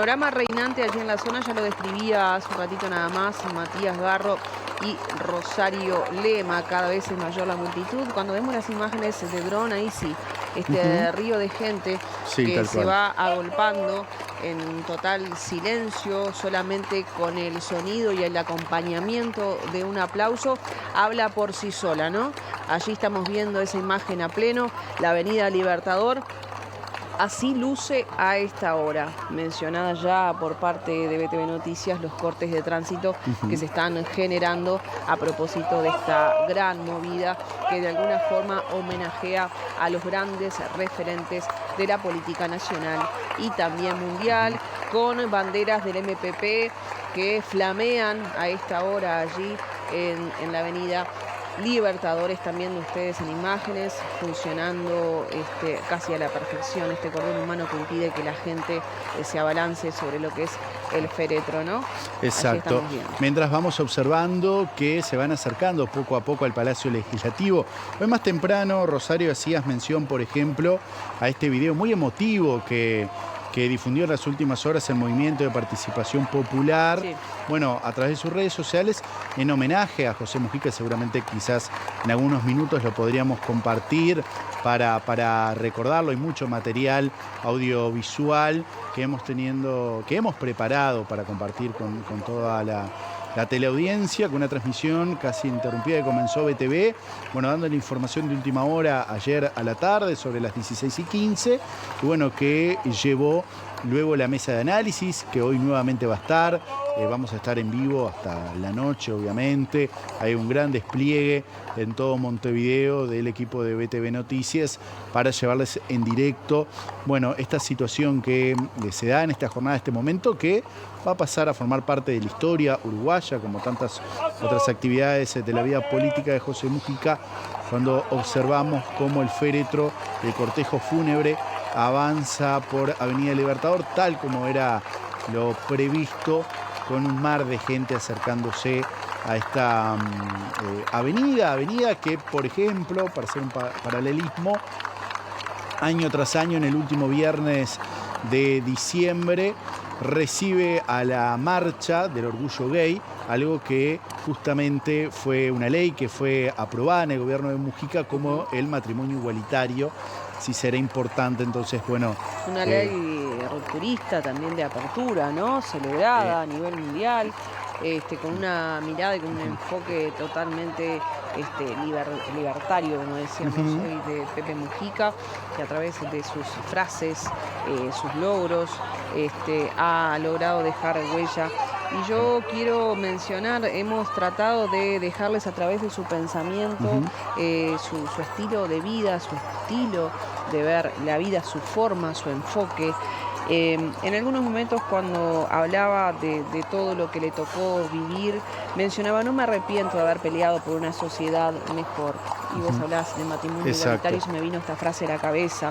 panorama reinante allí en la zona ya lo describía hace un ratito nada más Matías Garro y Rosario Lema. Cada vez es mayor la multitud. Cuando vemos las imágenes de dron, ahí sí, este río de gente que se va agolpando en total silencio, solamente con el sonido y el acompañamiento de un aplauso, habla por sí sola, ¿no? Allí estamos viendo esa imagen a pleno, la Avenida Libertador. Así luce a esta hora, mencionada ya por parte de BTV Noticias, los cortes de tránsito que se están generando a propósito de esta gran movida que de alguna forma homenajea a los grandes referentes de la política nacional y también mundial, con banderas del MPP que flamean a esta hora allí en la Avenida Libertador. Están viendo ustedes en imágenes funcionando casi a la perfección este cordón humano que impide que la gente se abalance sobre lo que es el féretro, ¿no? Exacto. Mientras vamos observando que se van acercando poco a poco al Palacio Legislativo. Hoy más temprano, Rosario, hacías mención, por ejemplo, a este video muy emotivo que difundió en las últimas horas el Movimiento de Participación Popular, bueno, a través de sus redes sociales, en homenaje a José Mujica. Seguramente quizás en algunos minutos lo podríamos compartir para recordarlo. Hay mucho material audiovisual que hemos preparado para compartir con toda la teleaudiencia, con una transmisión casi interrumpida que comenzó BTV, bueno, dando la información de última hora ayer a la tarde sobre las 16:15, y bueno, que llevó luego la mesa de análisis, que hoy nuevamente va a estar. Vamos a estar en vivo hasta la noche, obviamente. Hay un gran despliegue en todo Montevideo del equipo de BTV Noticias para llevarles en directo, bueno, esta situación que se da en esta jornada, este momento, que va a pasar a formar parte de la historia uruguaya, como tantas otras actividades de la vida política de José Mujica, cuando observamos cómo el féretro, el cortejo fúnebre, avanza por Avenida Libertador, tal como era lo previsto, con un mar de gente acercándose a esta avenida que, por ejemplo, para hacer un paralelismo, año tras año, en el último viernes de diciembre, recibe a la marcha del orgullo gay, algo que justamente fue una ley que fue aprobada en el gobierno de Mujica como el matrimonio igualitario. Sí será importante, entonces, bueno... Una ley rupturista también de apertura, ¿no? Celebrada a nivel mundial, con una mirada y con un enfoque totalmente libertario, como decíamos hoy, de Pepe Mujica, que a través de sus frases, sus logros, ha logrado dejar huella. Y yo quiero mencionar, hemos tratado de dejarles a través de su pensamiento, su estilo de vida, su estilo de ver la vida, su forma, su enfoque. En algunos momentos, cuando hablaba de todo lo que le tocó vivir, mencionaba: no me arrepiento de haber peleado por una sociedad mejor. Y vos hablás de matrimonio igualitario y se me vino esta frase a la cabeza.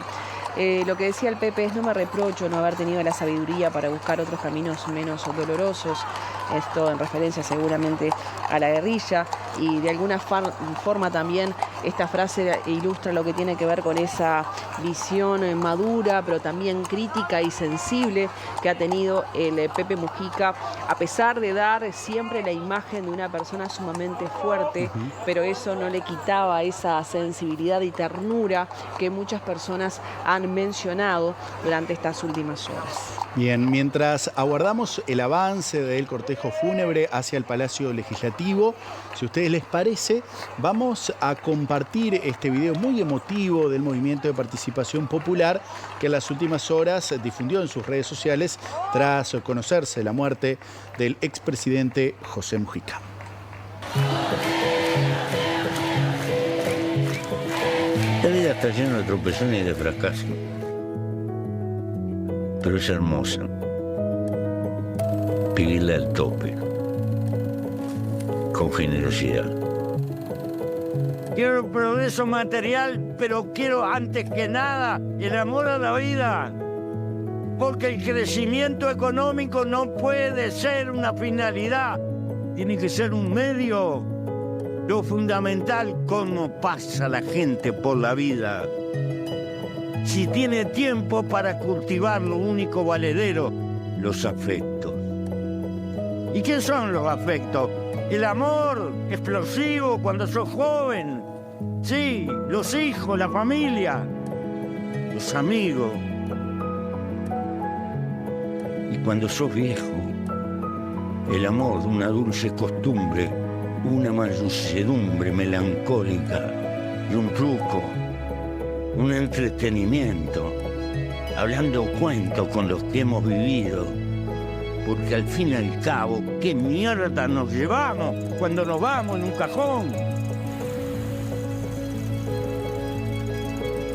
Lo que decía el Pepe es: no me reprocho no haber tenido la sabiduría para buscar otros caminos menos dolorosos. Esto en referencia seguramente a la guerrilla, y de alguna forma también esta frase ilustra lo que tiene que ver con esa visión madura, pero también crítica y sensible que ha tenido el Pepe Mujica, a pesar de dar siempre la imagen de una persona sumamente fuerte, pero eso no le quitaba esa sensibilidad y ternura que muchas personas han mencionado durante estas últimas horas. Bien, mientras aguardamos el avance del cortejo fúnebre hacia el Palacio Legislativo, si a ustedes les parece, vamos a compartir este video muy emotivo del Movimiento de Participación Popular, que en las últimas horas difundió en sus redes sociales tras conocerse la muerte del expresidente José Mujica. La vida está llena de tropezones y de fracasos, pero es hermosa. Vivirla al tope, con generosidad. Quiero progreso material, pero quiero antes que nada el amor a la vida. Porque el crecimiento económico no puede ser una finalidad, tiene que ser un medio. Lo fundamental, cómo pasa la gente por la vida. Si tiene tiempo para cultivar lo único valedero, los afectos. ¿Y qué son los afectos? El amor explosivo cuando sos joven. Sí, los hijos, la familia, los amigos. Y cuando sos viejo, el amor de una dulce costumbre, una mansedumbre melancólica y un truco, un entretenimiento, hablando cuentos con los que hemos vivido. Porque al fin y al cabo, ¿qué mierda nos llevamos cuando nos vamos en un cajón?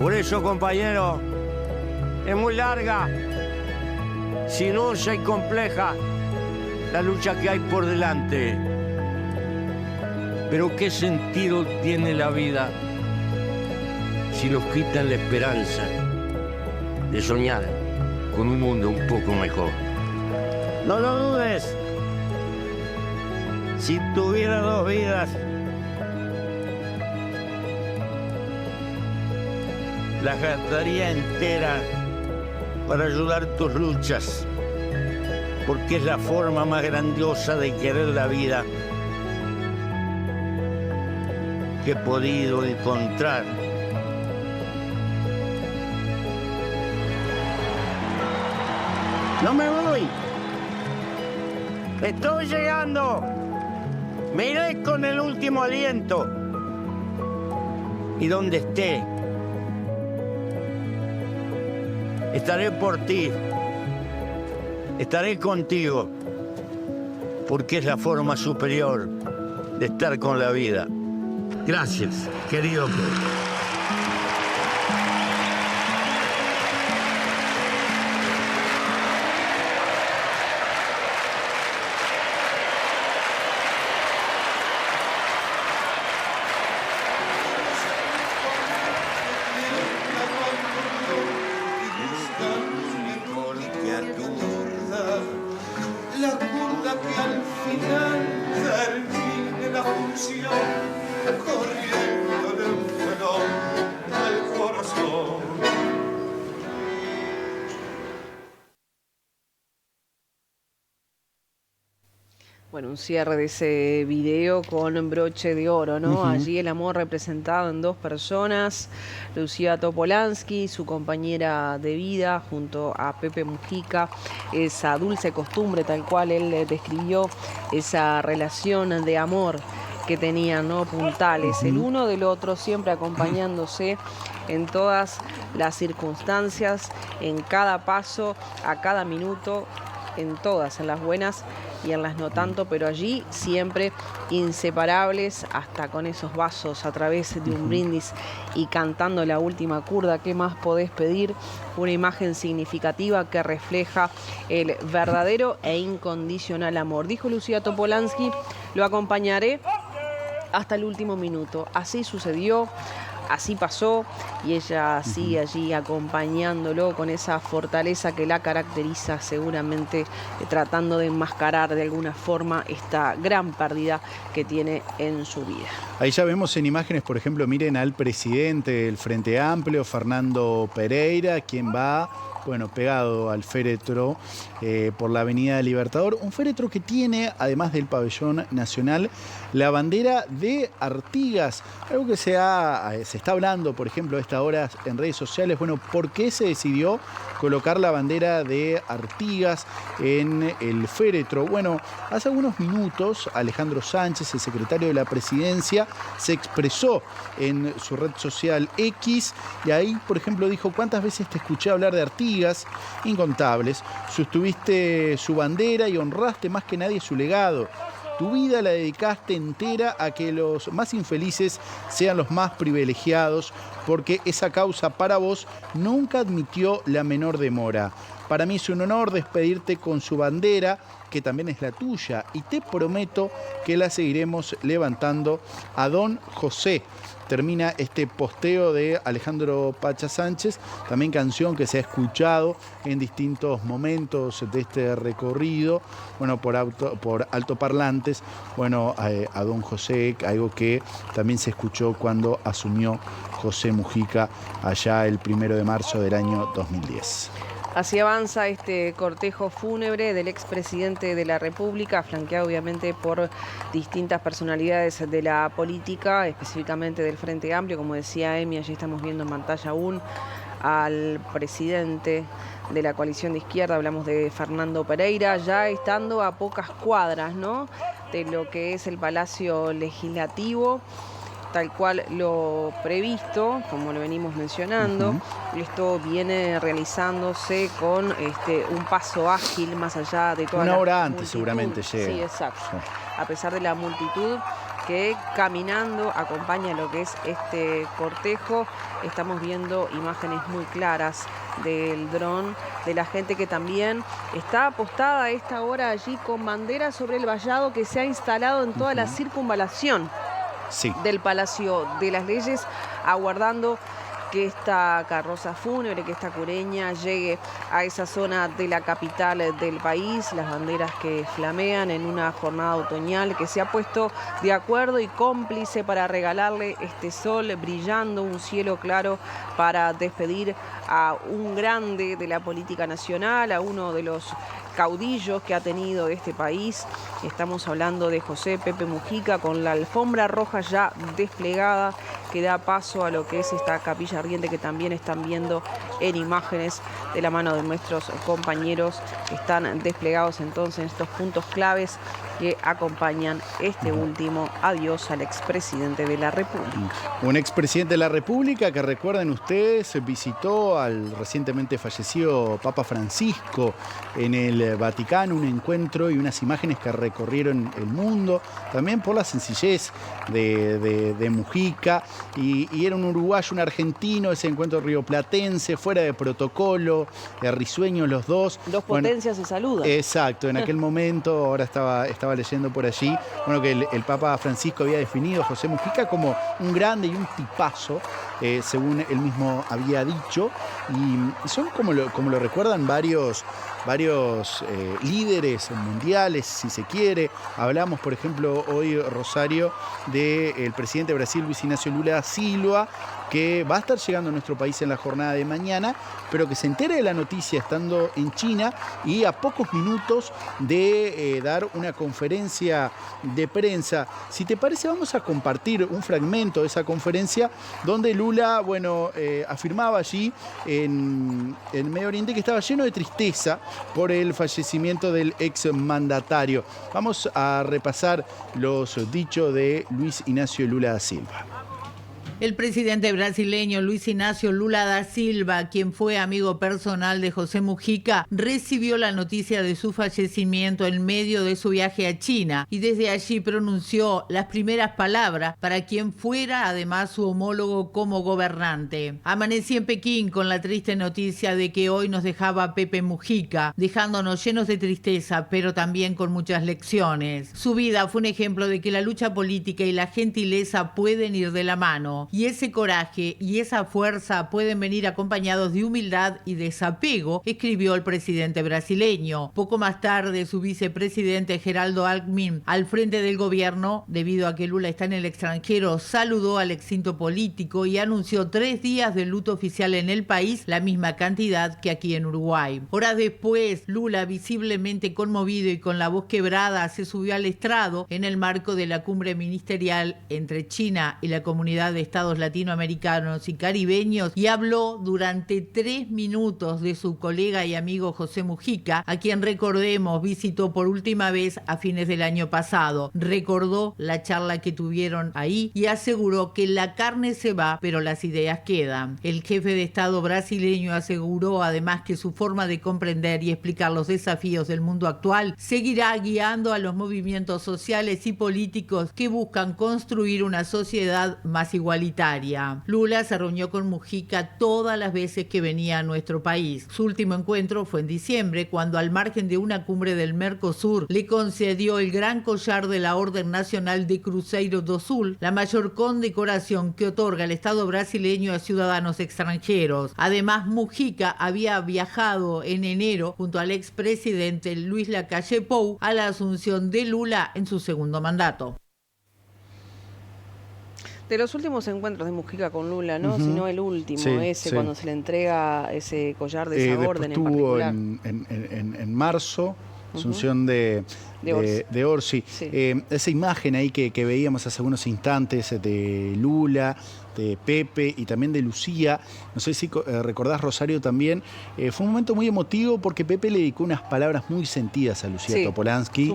Por eso, compañero, es muy larga, sinuosa y compleja la lucha que hay por delante. Pero ¿qué sentido tiene la vida si nos quitan la esperanza de soñar con un mundo un poco mejor? No lo dudes. Si tuviera 2 vidas, las gastaría enteras para ayudar tus luchas, porque es la forma más grandiosa de querer la vida que he podido encontrar. No me voy. Estoy llegando. Me iré con el último aliento. Y donde esté, estaré por ti. Estaré contigo. Porque es la forma superior de estar con la vida. Gracias, querido pueblo. La curda que al final termine la función, corriendo de un fenón al corazón. Bueno, un cierre de ese video con broche de oro, ¿no? Allí el amor representado en 2 personas, Lucía Topolansky, su compañera de vida, junto a Pepe Mujica, esa dulce costumbre tal cual él describió, esa relación de amor que tenían, ¿no? Puntales, el uno del otro, siempre acompañándose en todas las circunstancias, en cada paso, a cada minuto, en todas, en las buenas y en las no tanto, pero allí siempre inseparables, hasta con esos vasos a través de un brindis y cantando la última curda. ¿Qué más podés pedir? Una imagen significativa que refleja el verdadero e incondicional amor. Dijo Lucía Topolansky, lo acompañaré hasta el último minuto. Así sucedió. Así pasó y ella sigue allí acompañándolo con esa fortaleza que la caracteriza, seguramente tratando de enmascarar de alguna forma esta gran pérdida que tiene en su vida. Ahí ya vemos en imágenes, por ejemplo, miren al presidente del Frente Amplio, Fernando Pereira, quien va, bueno, pegado al féretro por la Avenida Libertador. Un féretro que tiene, además del pabellón nacional, la bandera de Artigas. Algo que se está hablando, por ejemplo, a esta hora en redes sociales. Bueno, ¿por qué se decidió colocar la bandera de Artigas en el féretro? Bueno, hace algunos minutos Alejandro Sánchez, el secretario de la Presidencia, se expresó en su red social X y ahí, por ejemplo, dijo: ¿cuántas veces te escuché hablar de Artigas? Incontables. Sostuviste su bandera y honraste más que nadie su legado. Tu vida la dedicaste entera a que los más infelices sean los más privilegiados, porque esa causa para vos nunca admitió la menor demora. Para mí es un honor despedirte con su bandera, que también es la tuya, y te prometo que la seguiremos levantando a Don José. Termina este posteo de Alejandro Pacha Sánchez, también canción que se ha escuchado en distintos momentos de este recorrido, bueno, por altoparlantes, bueno, a Don José, algo que también se escuchó cuando asumió José Mujica allá el 1 de marzo del año 2010. Así avanza este cortejo fúnebre del expresidente de la República, flanqueado obviamente por distintas personalidades de la política, específicamente del Frente Amplio. Como decía Emi, allí estamos viendo en pantalla aún al presidente de la coalición de izquierda, hablamos de Fernando Pereira, ya estando a pocas cuadras, ¿no?, de lo que es el Palacio Legislativo, tal cual lo previsto, como lo venimos mencionando. Esto viene realizándose con un paso ágil, más allá de toda una la hora antes multitud. seguramente llega. Sí, exacto. A pesar de la multitud que caminando acompaña lo que es este cortejo, estamos viendo imágenes muy claras del dron, de la gente que también está apostada a esta hora allí con bandera sobre el vallado que se ha instalado en toda la circunvalación del Palacio de las Leyes, aguardando que esta carroza fúnebre, que esta cureña llegue a esa zona de la capital del país. Las banderas que flamean en una jornada otoñal que se ha puesto de acuerdo y cómplice para regalarle este sol brillando, un cielo claro, para despedir a un grande de la política nacional, a uno de los caudillos que ha tenido este país. Estamos hablando de José Pepe Mujica, con la alfombra roja ya desplegada que da paso a lo que es esta capilla ardiente que también están viendo en imágenes de la mano de nuestros compañeros. Están desplegados entonces estos puntos claves que acompañan este último adiós al expresidente de la República. Un expresidente de la República que, recuerden ustedes, visitó al recientemente fallecido Papa Francisco en el Vaticano, un encuentro y unas imágenes que recorrieron el mundo, también por la sencillez de Mujica, y era un uruguayo, un argentino, ese encuentro rioplatense, fuera de protocolo, risueños los dos. Dos potencias se saludan. Exacto, en aquel momento, ahora estaba leyendo por allí, que el Papa Francisco había definido a José Mujica como un grande y un tipazo, según él mismo había dicho, y son como lo recuerdan varios líderes mundiales, si se quiere. Hablamos, por ejemplo, hoy, Rosario, del presidente de Brasil, Luis Ignacio Lula da Silva, que va a estar llegando a nuestro país en la jornada de mañana, pero que se entere de la noticia estando en China y a pocos minutos de dar una conferencia de prensa. Si te parece, vamos a compartir un fragmento de esa conferencia donde Lula, afirmaba allí en Medio Oriente que estaba lleno de tristeza por el fallecimiento del exmandatario. Vamos a repasar los dichos de Luis Ignacio Lula da Silva. El presidente brasileño Luis Ignacio Lula da Silva, quien fue amigo personal de José Mujica, recibió la noticia de su fallecimiento en medio de su viaje a China y desde allí pronunció las primeras palabras para quien fuera además su homólogo como gobernante. Amanecí en Pekín con la triste noticia de que hoy nos dejaba Pepe Mujica, dejándonos llenos de tristeza, pero también con muchas lecciones. Su vida fue un ejemplo de que la lucha política y la gentileza pueden ir de la mano. Y ese coraje y esa fuerza pueden venir acompañados de humildad y desapego, escribió el presidente brasileño. Poco más tarde, su vicepresidente Geraldo Alckmin, al frente del gobierno, debido a que Lula está en el extranjero, saludó al extinto político y anunció 3 días de luto oficial en el país, la misma cantidad que aquí en Uruguay. Horas después, Lula, visiblemente conmovido y con la voz quebrada, se subió al estrado en el marco de la cumbre ministerial entre China y la Comunidad de Estados latinoamericanos y caribeños y habló durante 3 minutos de su colega y amigo José Mujica, a quien, recordemos, visitó por última vez a fines del año pasado. Recordó la charla que tuvieron ahí y aseguró que la carne se va, pero las ideas quedan. El jefe de Estado brasileño aseguró además que su forma de comprender y explicar los desafíos del mundo actual seguirá guiando a los movimientos sociales y políticos que buscan construir una sociedad más igualitaria. Lula se reunió con Mujica todas las veces que venía a nuestro país. Su último encuentro fue en diciembre, cuando al margen de una cumbre del Mercosur le concedió el Gran Collar de la Orden Nacional de Cruzeiro do Sul, la mayor condecoración que otorga el Estado brasileño a ciudadanos extranjeros. Además, Mujica había viajado en enero junto al expresidente Luis Lacalle Pou a la asunción de Lula en su segundo mandato. De los últimos encuentros de Mujica con Lula, ¿no? Sino el último, cuando se le entrega ese collar de esa orden en particular. En marzo, Asunción de Orsi. Sí. Esa imagen ahí que veíamos hace algunos instantes de Lula, de Pepe y también de Lucía, no sé si recordás, Rosario, también, fue un momento muy emotivo porque Pepe le dedicó unas palabras muy sentidas a Lucía Topolansky.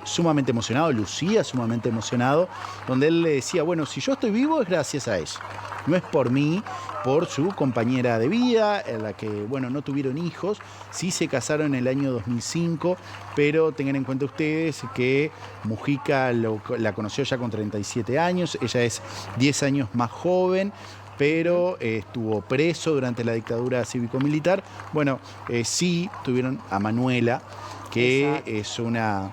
Sumamente emocionado, Lucía sumamente emocionado, donde él le decía, bueno, si yo estoy vivo es gracias a ella, no es por mí, por su compañera de vida, en la que, bueno, no tuvieron hijos, sí se casaron en el año 2005, pero tengan en cuenta ustedes que Mujica la conoció ya con 37 años, ella es 10 años más joven, pero estuvo preso durante la dictadura cívico-militar. Bueno, sí tuvieron a Manuela, que es una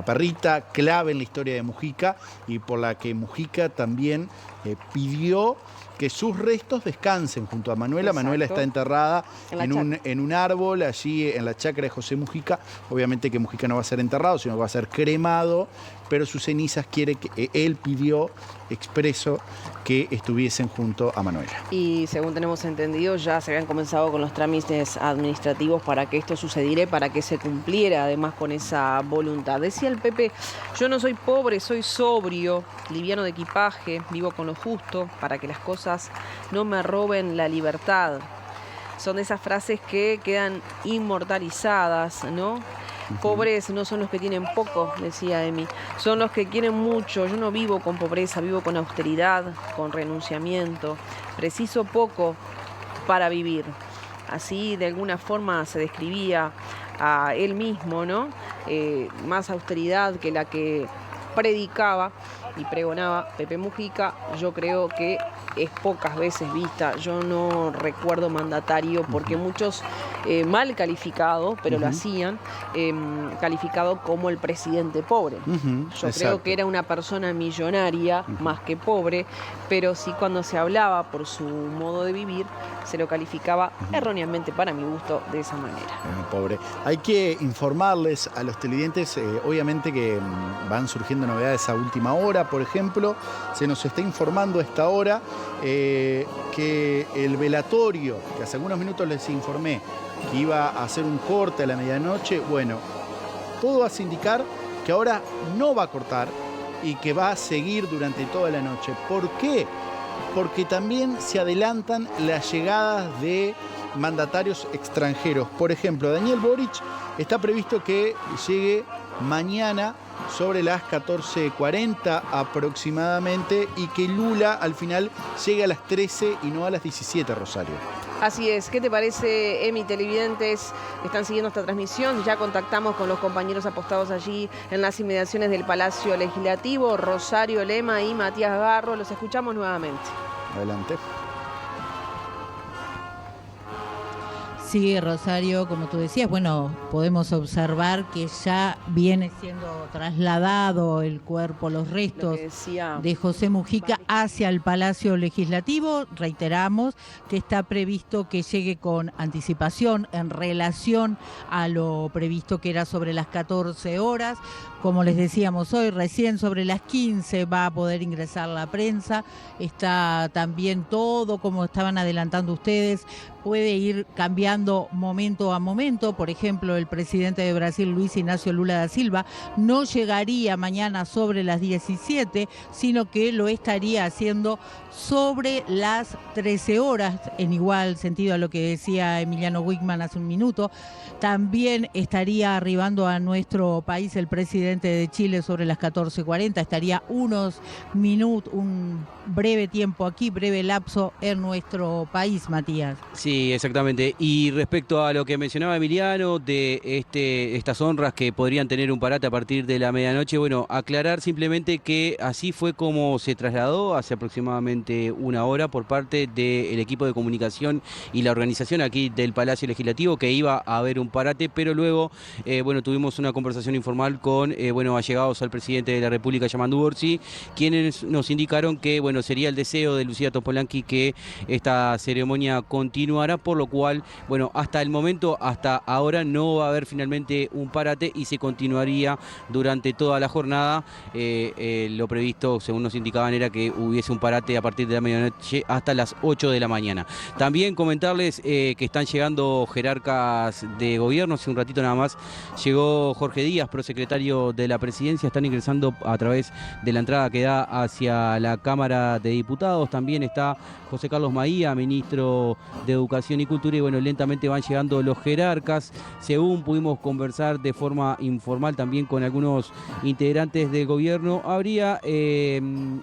perrita clave en la historia de Mujica y por la que Mujica también pidió que sus restos descansen junto a Manuela. Manuela está enterrada en un árbol allí en la chacra de José Mujica. Obviamente que Mujica no va a ser enterrado, sino que va a ser cremado, pero sus cenizas él pidió expreso que estuviesen junto a Manuela. Y según tenemos entendido, ya se habían comenzado con los trámites administrativos para que esto sucediera, para que se cumpliera además con esa voluntad. Decía el Pepe, yo no soy pobre, soy sobrio, liviano de equipaje, vivo con lo justo, para que las cosas no me roben la libertad. Son de esas frases que quedan inmortalizadas, ¿no? Pobres no son los que tienen poco, decía Emi, son los que quieren mucho. Yo no vivo con pobreza, vivo con austeridad, con renunciamiento. Preciso poco para vivir. Así de alguna forma se describía a él mismo, ¿no? Más austeridad que la que predicaba y pregonaba Pepe Mujica, yo creo que es pocas veces vista. Yo no recuerdo mandatario, porque muchos mal calificado, pero lo hacían, calificado como el presidente pobre. Yo creo que era una persona millonaria más que pobre, pero sí cuando se hablaba por su modo de vivir, se lo calificaba erróneamente, para mi gusto, de esa manera. Pobre. Hay que informarles a los televidentes, obviamente que van surgiendo novedades a última hora. Por ejemplo, se nos está informando a esta hora que el velatorio, que hace algunos minutos les informé que iba a hacer un corte a la medianoche, bueno, todo hace indicar que ahora no va a cortar y que va a seguir durante toda la noche. ¿Por qué? Porque también se adelantan las llegadas de mandatarios extranjeros. Por ejemplo, Daniel Boric está previsto que llegue mañana sobre las 14:40 aproximadamente y que Lula al final llegue a las 13 y no a las 17, Rosario. Así es. ¿Qué te parece, Emi? Televidentes que están siguiendo esta transmisión, ya contactamos con los compañeros apostados allí en las inmediaciones del Palacio Legislativo, Rosario Lema y Matías Garro. Los escuchamos nuevamente. Adelante. Sí, Rosario, como tú decías, bueno, podemos observar que ya viene siendo trasladado el cuerpo, los restos de José Mujica hacia el Palacio Legislativo. Reiteramos que está previsto que llegue con anticipación en relación a lo previsto que era sobre las 14 horas. Como les decíamos hoy, recién sobre las 15 va a poder ingresar la prensa. Está también todo, como estaban adelantando ustedes, puede ir cambiando momento a momento. Por ejemplo, el presidente de Brasil, Luis Ignacio Lula da Silva, no llegaría mañana sobre las 17, sino que lo estaría haciendo sobre las 13 horas, en igual sentido a lo que decía Emiliano Wickman hace un minuto. También estaría arribando a nuestro país el presidente de Chile sobre las 14:40, estaría unos minutos, un breve tiempo aquí, breve lapso en nuestro país, Matías. Sí, exactamente. Y respecto a lo que mencionaba Emiliano de estas honras que podrían tener un parate a partir de la medianoche, bueno, aclarar simplemente que así fue como se trasladó hace aproximadamente una hora por parte del equipo de comunicación y la organización aquí del Palacio Legislativo, que iba a haber un parate, pero luego, bueno, tuvimos una conversación informal con, allegados al presidente de la República, Yamandu Orsi, quienes nos indicaron que, bueno, sería el deseo de Lucía Topolansky que esta ceremonia continúe continuará, por lo cual, bueno, hasta el momento, hasta ahora, no va a haber finalmente un parate y se continuaría durante toda la jornada. Lo previsto, según nos indicaban, era que hubiese un parate a partir de la medianoche hasta las 8 de la mañana. También comentarles que están llegando jerarcas de gobierno. Hace un ratito nada más llegó Jorge Díaz, prosecretario de la Presidencia. Están ingresando a través de la entrada que da hacia la Cámara de Diputados. También está José Carlos Maía, ministro de Educación y Cultura. Y bueno, lentamente van llegando los jerarcas. Según pudimos conversar de forma informal también con algunos integrantes del gobierno, habría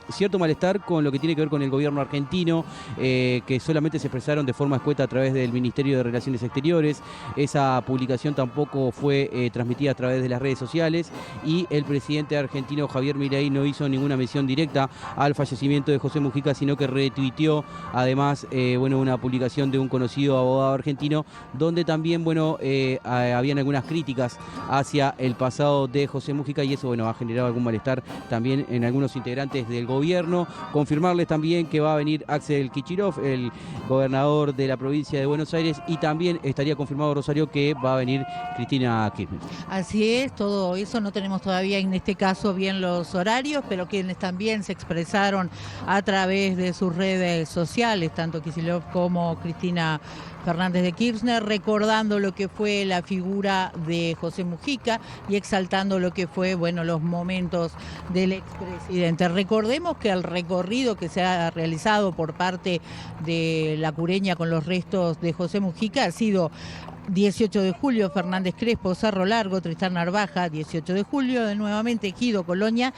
cierto malestar con lo que tiene que ver con el gobierno argentino, que solamente se expresaron de forma escueta a través del Ministerio de Relaciones Exteriores. Esa publicación tampoco fue transmitida a través de las redes sociales, y el presidente argentino Javier Milei no hizo ninguna mención directa al fallecimiento de José Mujica, sino que retuiteó además una publicación de un conocido abogado argentino, donde también habían algunas críticas hacia el pasado de José Mujica, y eso ha generado algún malestar también en algunos integrantes del gobierno. Confirmarles también que va a venir Axel Kicillof, el gobernador de la provincia de Buenos Aires, y también estaría confirmado, Rosario, que va a venir Cristina Kirchner. Así es, todo eso no tenemos todavía en este caso bien los horarios, pero quienes también se expresaron a través de sus redes sociales, tanto Kicillof como Cristina Fernández de Kirchner, recordando lo que fue la figura de José Mujica y exaltando lo que fue, los momentos del expresidente. Recordemos que el recorrido que se ha realizado por parte de la Cureña con los restos de José Mujica ha sido 18 de julio, Fernández Crespo, Cerro Largo, Tristán Narvaja, 18 de julio, nuevamente Ejido, Colonia,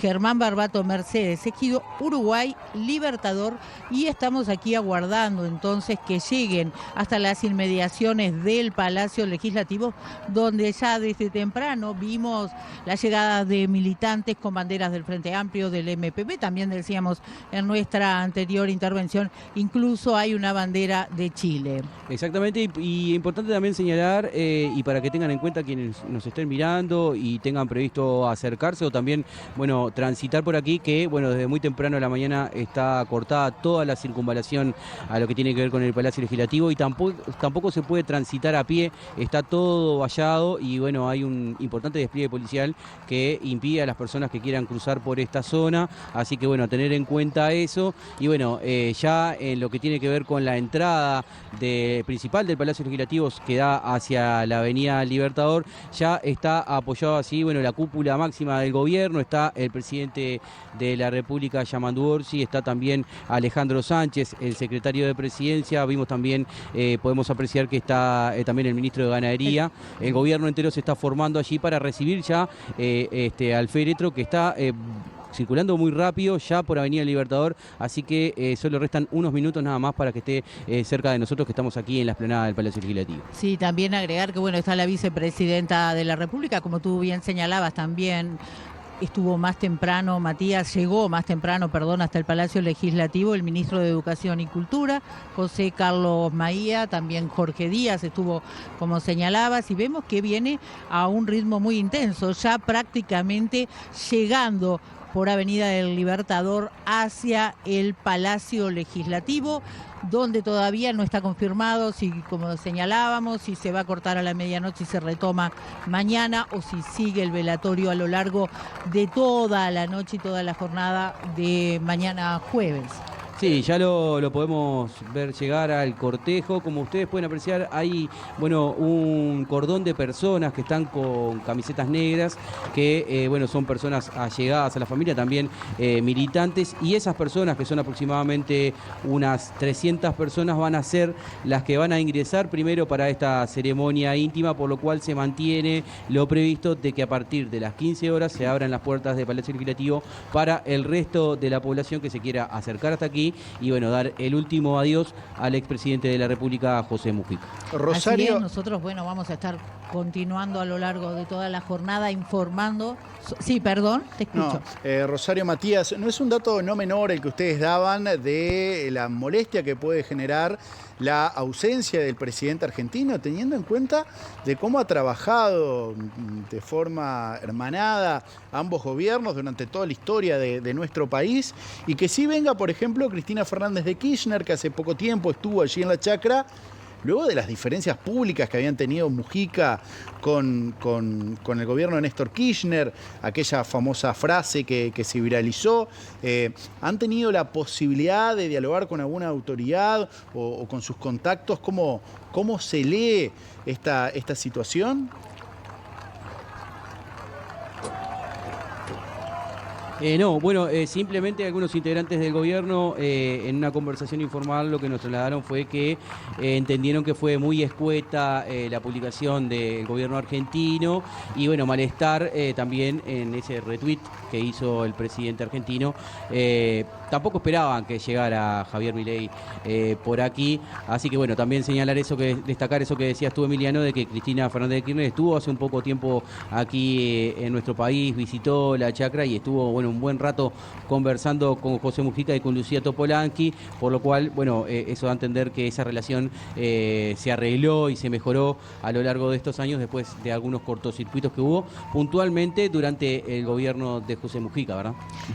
Germán Barbato, Mercedes, Ejido, Uruguay, Libertador, y estamos aquí aguardando entonces que lleguen hasta las inmediaciones del Palacio Legislativo, donde ya desde temprano vimos la llegada de militantes con banderas del Frente Amplio, del MPP, también decíamos en nuestra anterior intervención, incluso hay una bandera de Chile. Exactamente, y importante también señalar, y para que tengan en cuenta quienes nos estén mirando y tengan previsto acercarse o también, transitar por aquí, que, desde muy temprano de la mañana está cortada toda la circunvalación a lo que tiene que ver con el Palacio Legislativo, y tampoco se puede transitar a pie, está todo vallado, y hay un importante despliegue policial que impide a las personas que quieran cruzar por esta zona, así que a tener en cuenta eso. Y ya en lo que tiene que ver con la entrada principal del Palacio Legislativo, que da hacia la Avenida Libertador, ya está apoyado así, la cúpula máxima del gobierno, está el presidente de la República, Yamandu Orsi, está también Alejandro Sánchez, el secretario de Presidencia, vimos también, podemos apreciar que está también el ministro de Ganadería. El gobierno entero se está formando allí para recibir ya al féretro, que está circulando muy rápido ya por Avenida Libertador, así que solo restan unos minutos nada más para que esté cerca de nosotros, que estamos aquí en la explanada del Palacio Legislativo. Sí, también agregar que está la vicepresidenta de la República, como tú bien señalabas también. Llegó más temprano, hasta el Palacio Legislativo, el ministro de Educación y Cultura, José Carlos Maía, también Jorge Díaz estuvo, como señalabas, y vemos que viene a un ritmo muy intenso, ya prácticamente llegando por Avenida del Libertador hacia el Palacio Legislativo, donde todavía no está confirmado si, como señalábamos, si se va a cortar a la medianoche y se retoma mañana, o si sigue el velatorio a lo largo de toda la noche y toda la jornada de mañana jueves. Sí, ya lo podemos ver llegar al cortejo. Como ustedes pueden apreciar, hay un cordón de personas que están con camisetas negras, que son personas allegadas a la familia, también militantes, y esas personas, que son aproximadamente unas 300 personas, van a ser las que van a ingresar primero para esta ceremonia íntima, por lo cual se mantiene lo previsto de que a partir de las 15 horas se abran las puertas del Palacio Legislativo para el resto de la población que se quiera acercar hasta aquí y dar el último adiós al expresidente de la República, José Mujica. Rosario. Así es, nosotros vamos a estar continuando a lo largo de toda la jornada informando. Sí, perdón, te escucho. No, Rosario Matías, no es un dato no menor el que ustedes daban de la molestia que puede generar la ausencia del presidente argentino, teniendo en cuenta de cómo ha trabajado de forma hermanada ambos gobiernos durante toda la historia de nuestro país, y que sí venga, por ejemplo, Cristina Fernández de Kirchner, que hace poco tiempo estuvo allí en la chacra, luego de las diferencias públicas que habían tenido Mujica con el gobierno de Néstor Kirchner, aquella famosa frase que se viralizó, ¿han tenido la posibilidad de dialogar con alguna autoridad o con sus contactos? ¿Cómo se lee esta situación? No, bueno, simplemente algunos integrantes del gobierno en una conversación informal lo que nos trasladaron fue que entendieron que fue muy escueta la publicación del gobierno argentino y bueno, malestar también en ese retweet que hizo el presidente argentino. Tampoco esperaban que llegara Javier Milei por aquí, así que bueno, también destacar eso que decías tú, Emiliano, de que Cristina Fernández de Kirchner estuvo hace un poco tiempo aquí en nuestro país, visitó la chacra y estuvo, bueno, un buen rato conversando con José Mujica y con Lucía Topolansky, por lo cual, bueno, eso da a entender que esa relación se arregló y se mejoró a lo largo de estos años después de algunos cortocircuitos que hubo puntualmente durante el gobierno de José Mujica, ¿verdad?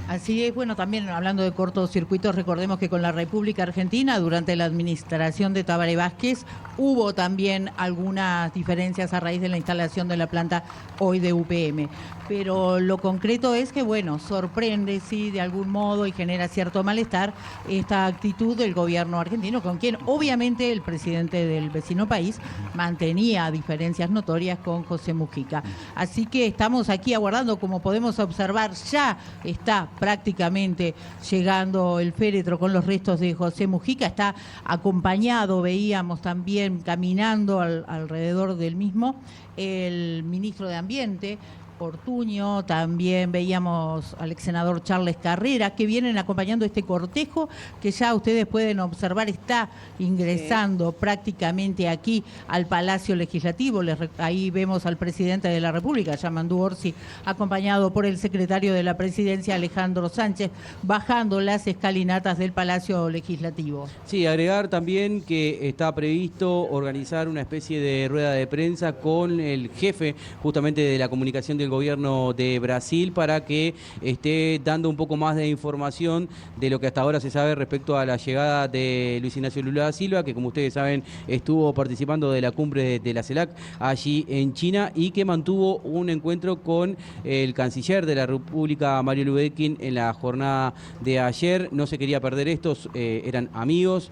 Así es, bueno, también hablando de cortocircuitos, recordemos que con la República Argentina, durante la administración de Tabaré Vázquez, hubo también algunas diferencias a raíz de la instalación de la planta hoy de UPM. Pero lo concreto es que, bueno, sorprende, sí, de algún modo y genera cierto malestar esta actitud del gobierno argentino, con quien obviamente el presidente del vecino país mantenía diferencias notorias con José Mujica. Así que estamos aquí aguardando, como podemos observar, ya está prácticamente llegando el féretro con los restos de José Mujica, está acompañado, veíamos también caminando alrededor del mismo, el ministro de Ambiente, Ortuño, también veíamos al ex senador Charles Carrera, que vienen acompañando este cortejo que ya ustedes pueden observar está ingresando prácticamente aquí al Palacio Legislativo. Ahí vemos al presidente de la República, Yamandu Orsi, acompañado por el secretario de la Presidencia, Alejandro Sánchez, bajando las escalinatas del Palacio Legislativo. Sí, agregar también que está previsto organizar una especie de rueda de prensa con el jefe justamente de la comunicación del gobierno de Brasil para que esté dando un poco más de información de lo que hasta ahora se sabe respecto a la llegada de Luis Ignacio Lula da Silva, que como ustedes saben estuvo participando de la cumbre de la CELAC allí en China y que mantuvo un encuentro con el canciller de la República, Mario Lubekin, en la jornada de ayer. No se quería perder estos, eran amigos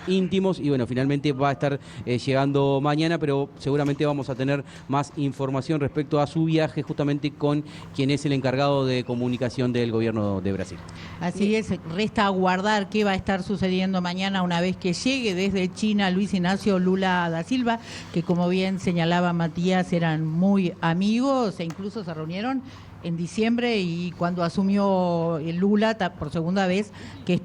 íntimos y bueno, finalmente va a estar llegando mañana, pero seguramente vamos a tener más información respecto a su viaje justamente con quien es el encargado de comunicación del gobierno de Brasil. Así es, resta aguardar qué va a estar sucediendo mañana una vez que llegue desde China Luis Ignacio Lula da Silva, que como bien señalaba Matías, eran muy amigos e incluso se reunieron en diciembre y cuando asumió Lula por segunda vez, que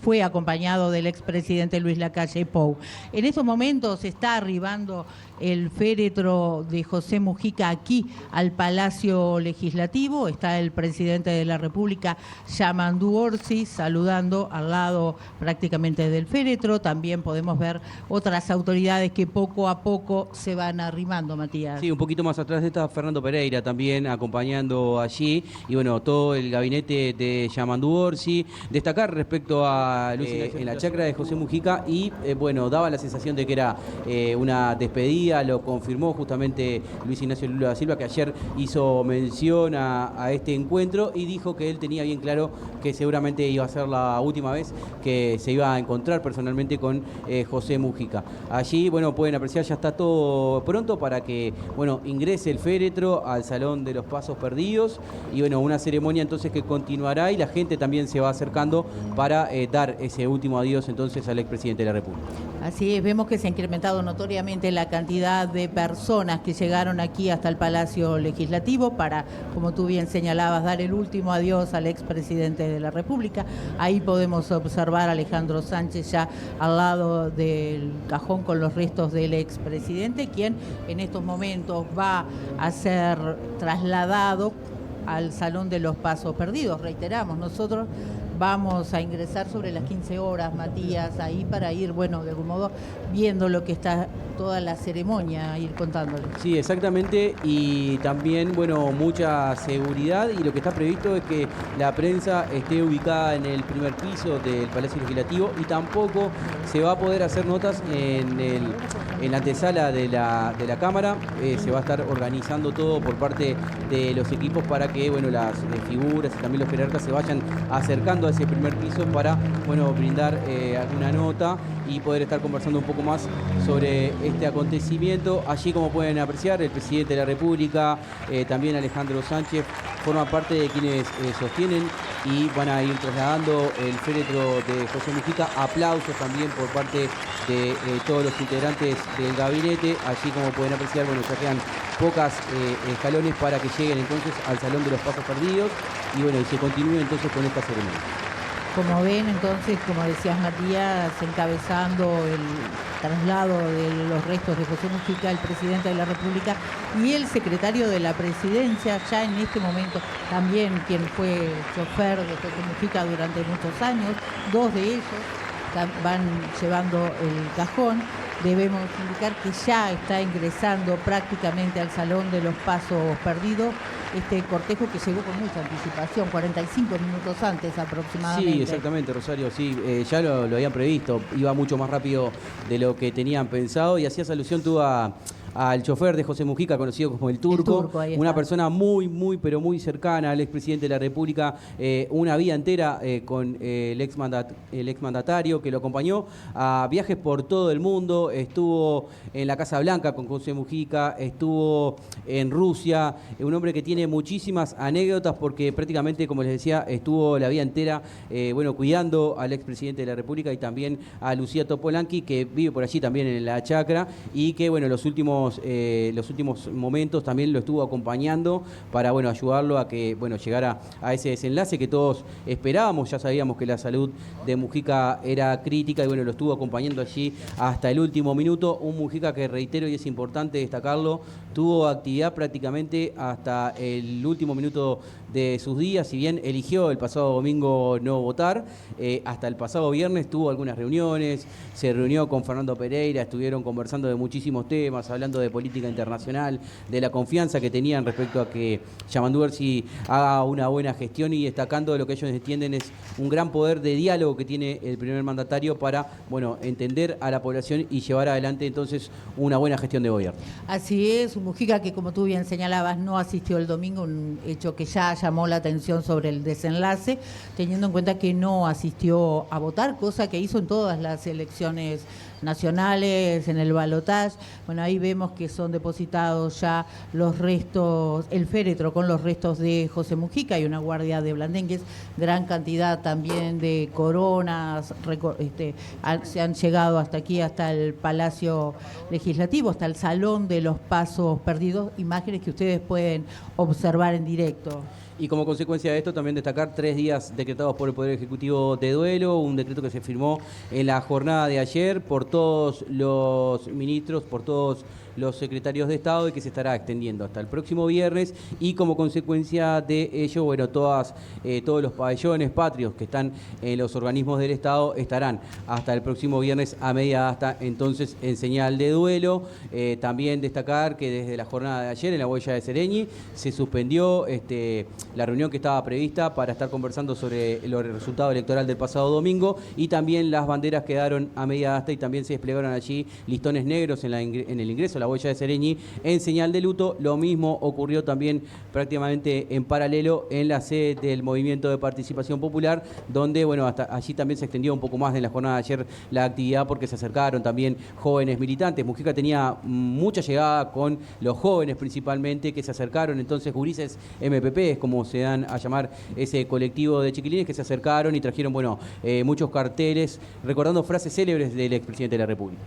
fue acompañado del expresidente Luis Lacalle Pou. En estos momentos está arribando el féretro de José Mujica aquí al Palacio Legislativo. Está el presidente de la República, Yamandu Orsi, saludando al lado prácticamente del féretro. También podemos ver otras autoridades que poco a poco se van arrimando, Matías. Sí, un poquito más atrás está Fernando Pereira también acompañando allí y bueno, todo el gabinete de Yamandu Orsi. Destacar respecto a Luis en la chacra de José Mujica y bueno, daba la sensación de que era una despedida. Lo confirmó justamente Luis Ignacio Lula da Silva, que ayer hizo mención a este encuentro y dijo que él tenía bien claro que seguramente iba a ser la última vez que se iba a encontrar personalmente con José Mujica. Allí, bueno, pueden apreciar, ya está todo pronto para que, bueno, ingrese el féretro al Salón de los Pasos Perdidos y, bueno, una ceremonia entonces que continuará y la gente también se va acercando para dar ese último adiós entonces al expresidente de la República. Así es, vemos que se ha incrementado notoriamente la cantidad de personas que llegaron aquí hasta el Palacio Legislativo para, como tú bien señalabas, dar el último adiós al expresidente de la República. Ahí podemos observar a Alejandro Sánchez ya al lado del cajón con los restos del expresidente, quien en estos momentos va a ser trasladado al Salón de los Pasos Perdidos. Reiteramos, nosotros vamos a ingresar sobre las 15 horas, Matías, ahí para ir, bueno, de algún modo viendo lo que está toda la ceremonia, ir contándole. Sí, exactamente, y también, bueno, mucha seguridad, y lo que está previsto es que la prensa esté ubicada en el primer piso del Palacio Legislativo, y tampoco se va a poder hacer notas en la antesala de la Cámara. Se va a estar organizando todo por parte de los equipos para que, bueno, las figuras y también los jerarcas se vayan acercando a ese primer piso para, bueno, brindar alguna nota y poder estar conversando un poco más sobre este acontecimiento. Allí, como pueden apreciar, el presidente de la República, también Alejandro Sánchez, forma parte de quienes sostienen y van a ir trasladando el féretro de José Mujica. Aplausos también por parte de todos los integrantes del gabinete. Allí, como pueden apreciar, bueno, ya quedan pocas escalones para que lleguen entonces al Salón de los Pasos Perdidos y bueno, y se continúe entonces con esta ceremonia. Como ven, entonces, como decías, Matías, encabezando el traslado de los restos de José Mujica, el presidente de la República, y el secretario de la Presidencia, ya en este momento también quien fue chofer de José Mujica durante muchos años. Dos de ellos van llevando el cajón. Debemos indicar que ya está ingresando prácticamente al Salón de los Pasos Perdidos este cortejo que llegó con mucha anticipación, 45 minutos antes aproximadamente. Sí, exactamente, Rosario, sí, ya lo habían previsto, iba mucho más rápido de lo que tenían pensado, y hacías alusión tú al chofer de José Mujica, conocido como el Turco, una persona muy, pero muy cercana al expresidente de la República, una vida entera con el exmandatario que lo acompañó a viajes por todo el mundo, estuvo en la Casa Blanca con José Mujica, estuvo en Rusia, un hombre que tiene muchísimas anécdotas porque prácticamente, como les decía, estuvo la vida entera cuidando al expresidente de la República y también a Lucía Topolanqui, que vive por allí también en la Chacra, y que los últimos momentos también lo estuvo acompañando para ayudarlo a que llegara a ese desenlace que todos esperábamos. Ya sabíamos que la salud de Mujica era crítica y lo estuvo acompañando allí hasta el último minuto. Un Mujica que, reitero, y es importante destacarlo, tuvo actividad prácticamente hasta el último minuto de sus días. Si bien eligió el pasado domingo no votar, hasta el pasado viernes tuvo algunas reuniones, se reunió con Fernando Pereira, estuvieron conversando de muchísimos temas, hablando de política internacional, de la confianza que tenían respecto a que Yamandu Hersi haga una buena gestión, y destacando lo que ellos entienden es un gran poder de diálogo que tiene el primer mandatario para entender a la población y llevar adelante entonces una buena gestión de gobierno. Así es, un Mujica que, como tú bien señalabas, no asistió el domingo, un hecho que ya llamó la atención sobre el desenlace, teniendo en cuenta que no asistió a votar, cosa que hizo en todas las elecciones nacionales, en el balotaje. Ahí vemos que son depositados ya los restos, el féretro con los restos de José Mujica y una guardia de blandengues, gran cantidad también de coronas, se han llegado hasta aquí, hasta el Palacio Legislativo, hasta el Salón de los Pasos Perdidos, imágenes que ustedes pueden observar en directo. Y como consecuencia de esto, también destacar 3 días decretados por el Poder Ejecutivo de duelo, un decreto que se firmó en la jornada de ayer por todos los ministros, por todos los secretarios de Estado, y que se estará extendiendo hasta el próximo viernes, y como consecuencia de ello, todos los pabellones patrios que están en los organismos del Estado estarán hasta el próximo viernes a media asta, entonces en señal de duelo. También destacar que desde la jornada de ayer en la huella de Sereñi se suspendió la reunión que estaba prevista para estar conversando sobre el resultado electoral del pasado domingo, y también las banderas quedaron a media asta y también se desplegaron allí listones negros en el ingreso a la huella de Sereñi en señal de luto. Lo mismo ocurrió también prácticamente en paralelo en la sede del Movimiento de Participación Popular, donde hasta allí también se extendió un poco más en la jornada de ayer la actividad, porque se acercaron también jóvenes militantes. Mujica tenía mucha llegada con los jóvenes principalmente, que se acercaron, entonces gurises MPP, es como se dan a llamar ese colectivo de chiquilines, que se acercaron y trajeron muchos carteles recordando frases célebres del expresidente de la República.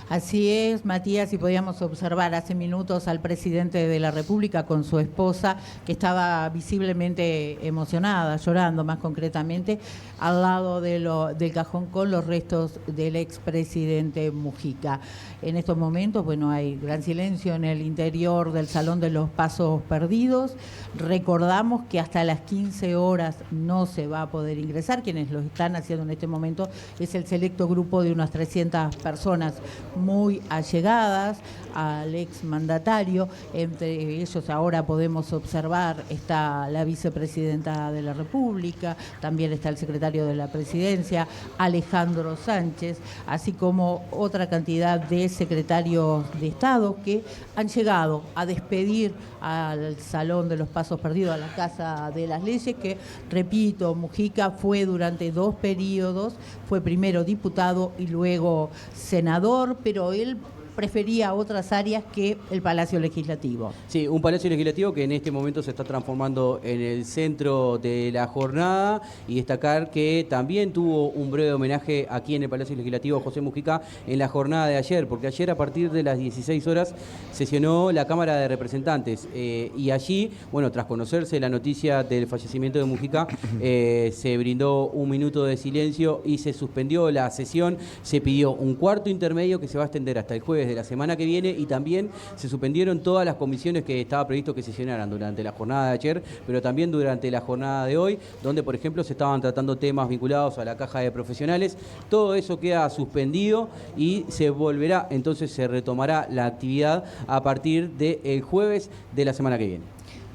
Así es, Matías, y podíamos observar hace minutos al presidente de la República con su esposa, que estaba visiblemente emocionada, llorando más concretamente, al lado del cajón con los restos del expresidente Mujica. En estos momentos, bueno, hay gran silencio en el interior del Salón de los Pasos Perdidos. Recordamos que hasta las 15 horas no se va a poder ingresar. Quienes lo están haciendo en este momento es el selecto grupo de unas 300 personas muy allegadas al exmandatario. Entre ellos ahora podemos observar está la vicepresidenta de la República, también está el secretario de la Presidencia, Alejandro Sánchez, así como otra cantidad de secretarios de Estado que han llegado a despedir al Salón de los Pasos Perdidos, a la Casa de las Leyes, que, repito, Mujica fue durante 2 periodos, fue primero diputado y luego senador, pero él prefería otras áreas que el Palacio Legislativo. Sí, un Palacio Legislativo que en este momento se está transformando en el centro de la jornada, y destacar que también tuvo un breve homenaje aquí en el Palacio Legislativo José Mujica en la jornada de ayer, porque ayer a partir de las 16 horas sesionó la Cámara de Representantes y allí, bueno, tras conocerse la noticia del fallecimiento de Mujica, se brindó un minuto de silencio y se suspendió la sesión. Se pidió un cuarto intermedio que se va a extender hasta el jueves de la semana que viene, y también se suspendieron todas las comisiones que estaba previsto que sesionaran durante la jornada de ayer, pero también durante la jornada de hoy, donde por ejemplo se estaban tratando temas vinculados a la caja de profesionales. Todo eso queda suspendido y se volverá, entonces se retomará la actividad a partir del jueves de la semana que viene.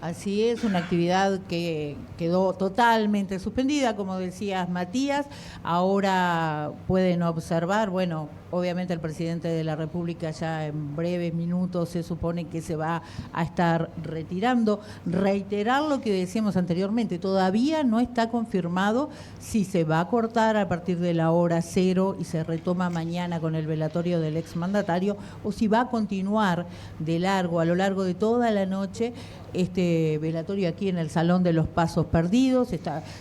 Así es, una actividad que quedó totalmente suspendida, como decías, Matías. Ahora pueden observar, bueno, obviamente el presidente de la República ya en breves minutos se supone que se va a estar retirando. Reiterar lo que decíamos anteriormente, todavía no está confirmado si se va a cortar a partir de la hora 0 y se retoma mañana con el velatorio del exmandatario, o si va a continuar de largo, a lo largo de toda la noche, este velatorio aquí en el Salón de los Pasos Perdidos.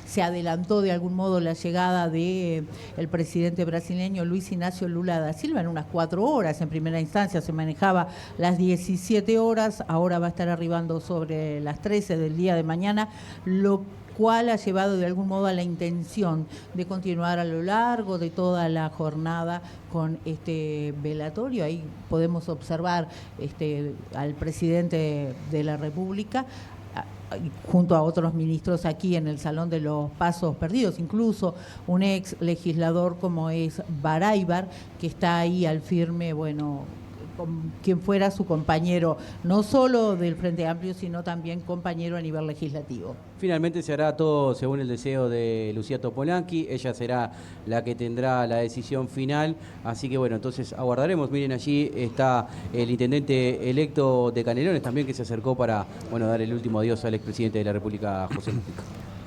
Se adelantó de algún modo la llegada de el presidente brasileño Luis Ignacio Lula da Silva en unas 4 horas. En primera instancia se manejaba las 17 horas, ahora va a estar arribando sobre las 13 del día de mañana, lo cual ha llevado de algún modo a la intención de continuar a lo largo de toda la jornada con este velatorio. Ahí podemos observar al presidente de la República junto a otros ministros aquí en el Salón de los Pasos Perdidos, incluso un ex legislador como es Baráibar, que está ahí al firme, bueno, con quien fuera su compañero, no solo del Frente Amplio, sino también compañero a nivel legislativo. Finalmente se hará todo según el deseo de Lucía Topolansky. Ella será la que tendrá la decisión final, así que bueno, entonces aguardaremos. Miren, allí está el intendente electo de Canelones también, que se acercó para, bueno, dar el último adiós al expresidente de la República, José Mujica.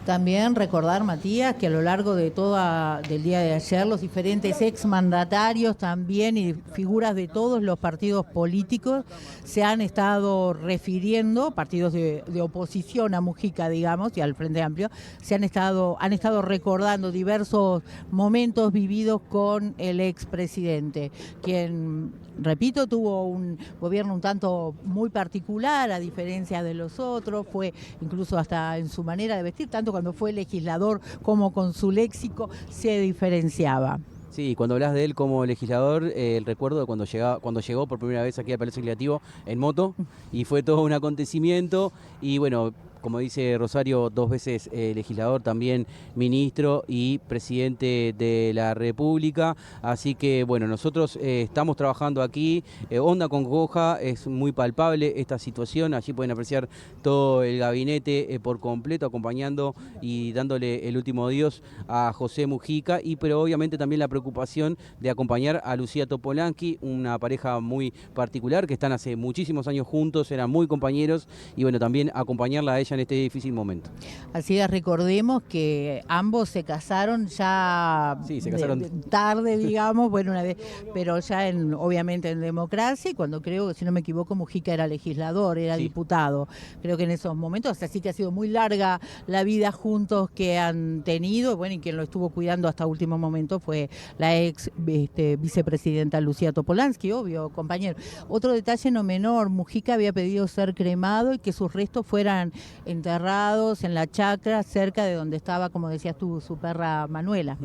También recordar, Matías, que a lo largo de del día de ayer los diferentes exmandatarios también y figuras de todos los partidos políticos se han estado refiriendo, partidos de oposición a Mujica, digamos, y al Frente Amplio, han estado recordando diversos momentos vividos con el expresidente, quien, repito, tuvo un gobierno un tanto muy particular, a diferencia de los otros, fue incluso hasta en su manera de vestir, tanto cuando fue legislador como con su léxico se diferenciaba. Sí, cuando hablas de él como legislador, el recuerdo de cuando llegó por primera vez aquí al Palacio Legislativo en moto, y fue todo un acontecimiento, y bueno, como dice Rosario, 2 veces legislador, también ministro y presidente de la República. Así que bueno, nosotros estamos trabajando aquí, Onda Congoja, es muy palpable esta situación. Allí pueden apreciar todo el gabinete por completo, acompañando y dándole el último adiós a José Mujica, pero obviamente también la preocupación de acompañar a Lucía Topolansky, una pareja muy particular que están hace muchísimos años juntos, eran muy compañeros, y bueno, también acompañarla a ella ella en este difícil momento. Así es, recordemos que ambos se casaron ya Sí, se casaron tarde, digamos, bueno, una vez, pero ya obviamente en democracia, y cuando creo que, si no me equivoco, Mujica era legislador, era diputado. Creo que en esos momentos, así que ha sido muy larga la vida juntos que han tenido, bueno, y quien lo estuvo cuidando hasta último momento fue la ex vicepresidenta Lucía Topolansky, obvio, compañero. Otro detalle no menor, Mujica había pedido ser cremado y que sus restos fueran enterrados en la chacra cerca de donde estaba, como decías tú, su perra Manuela.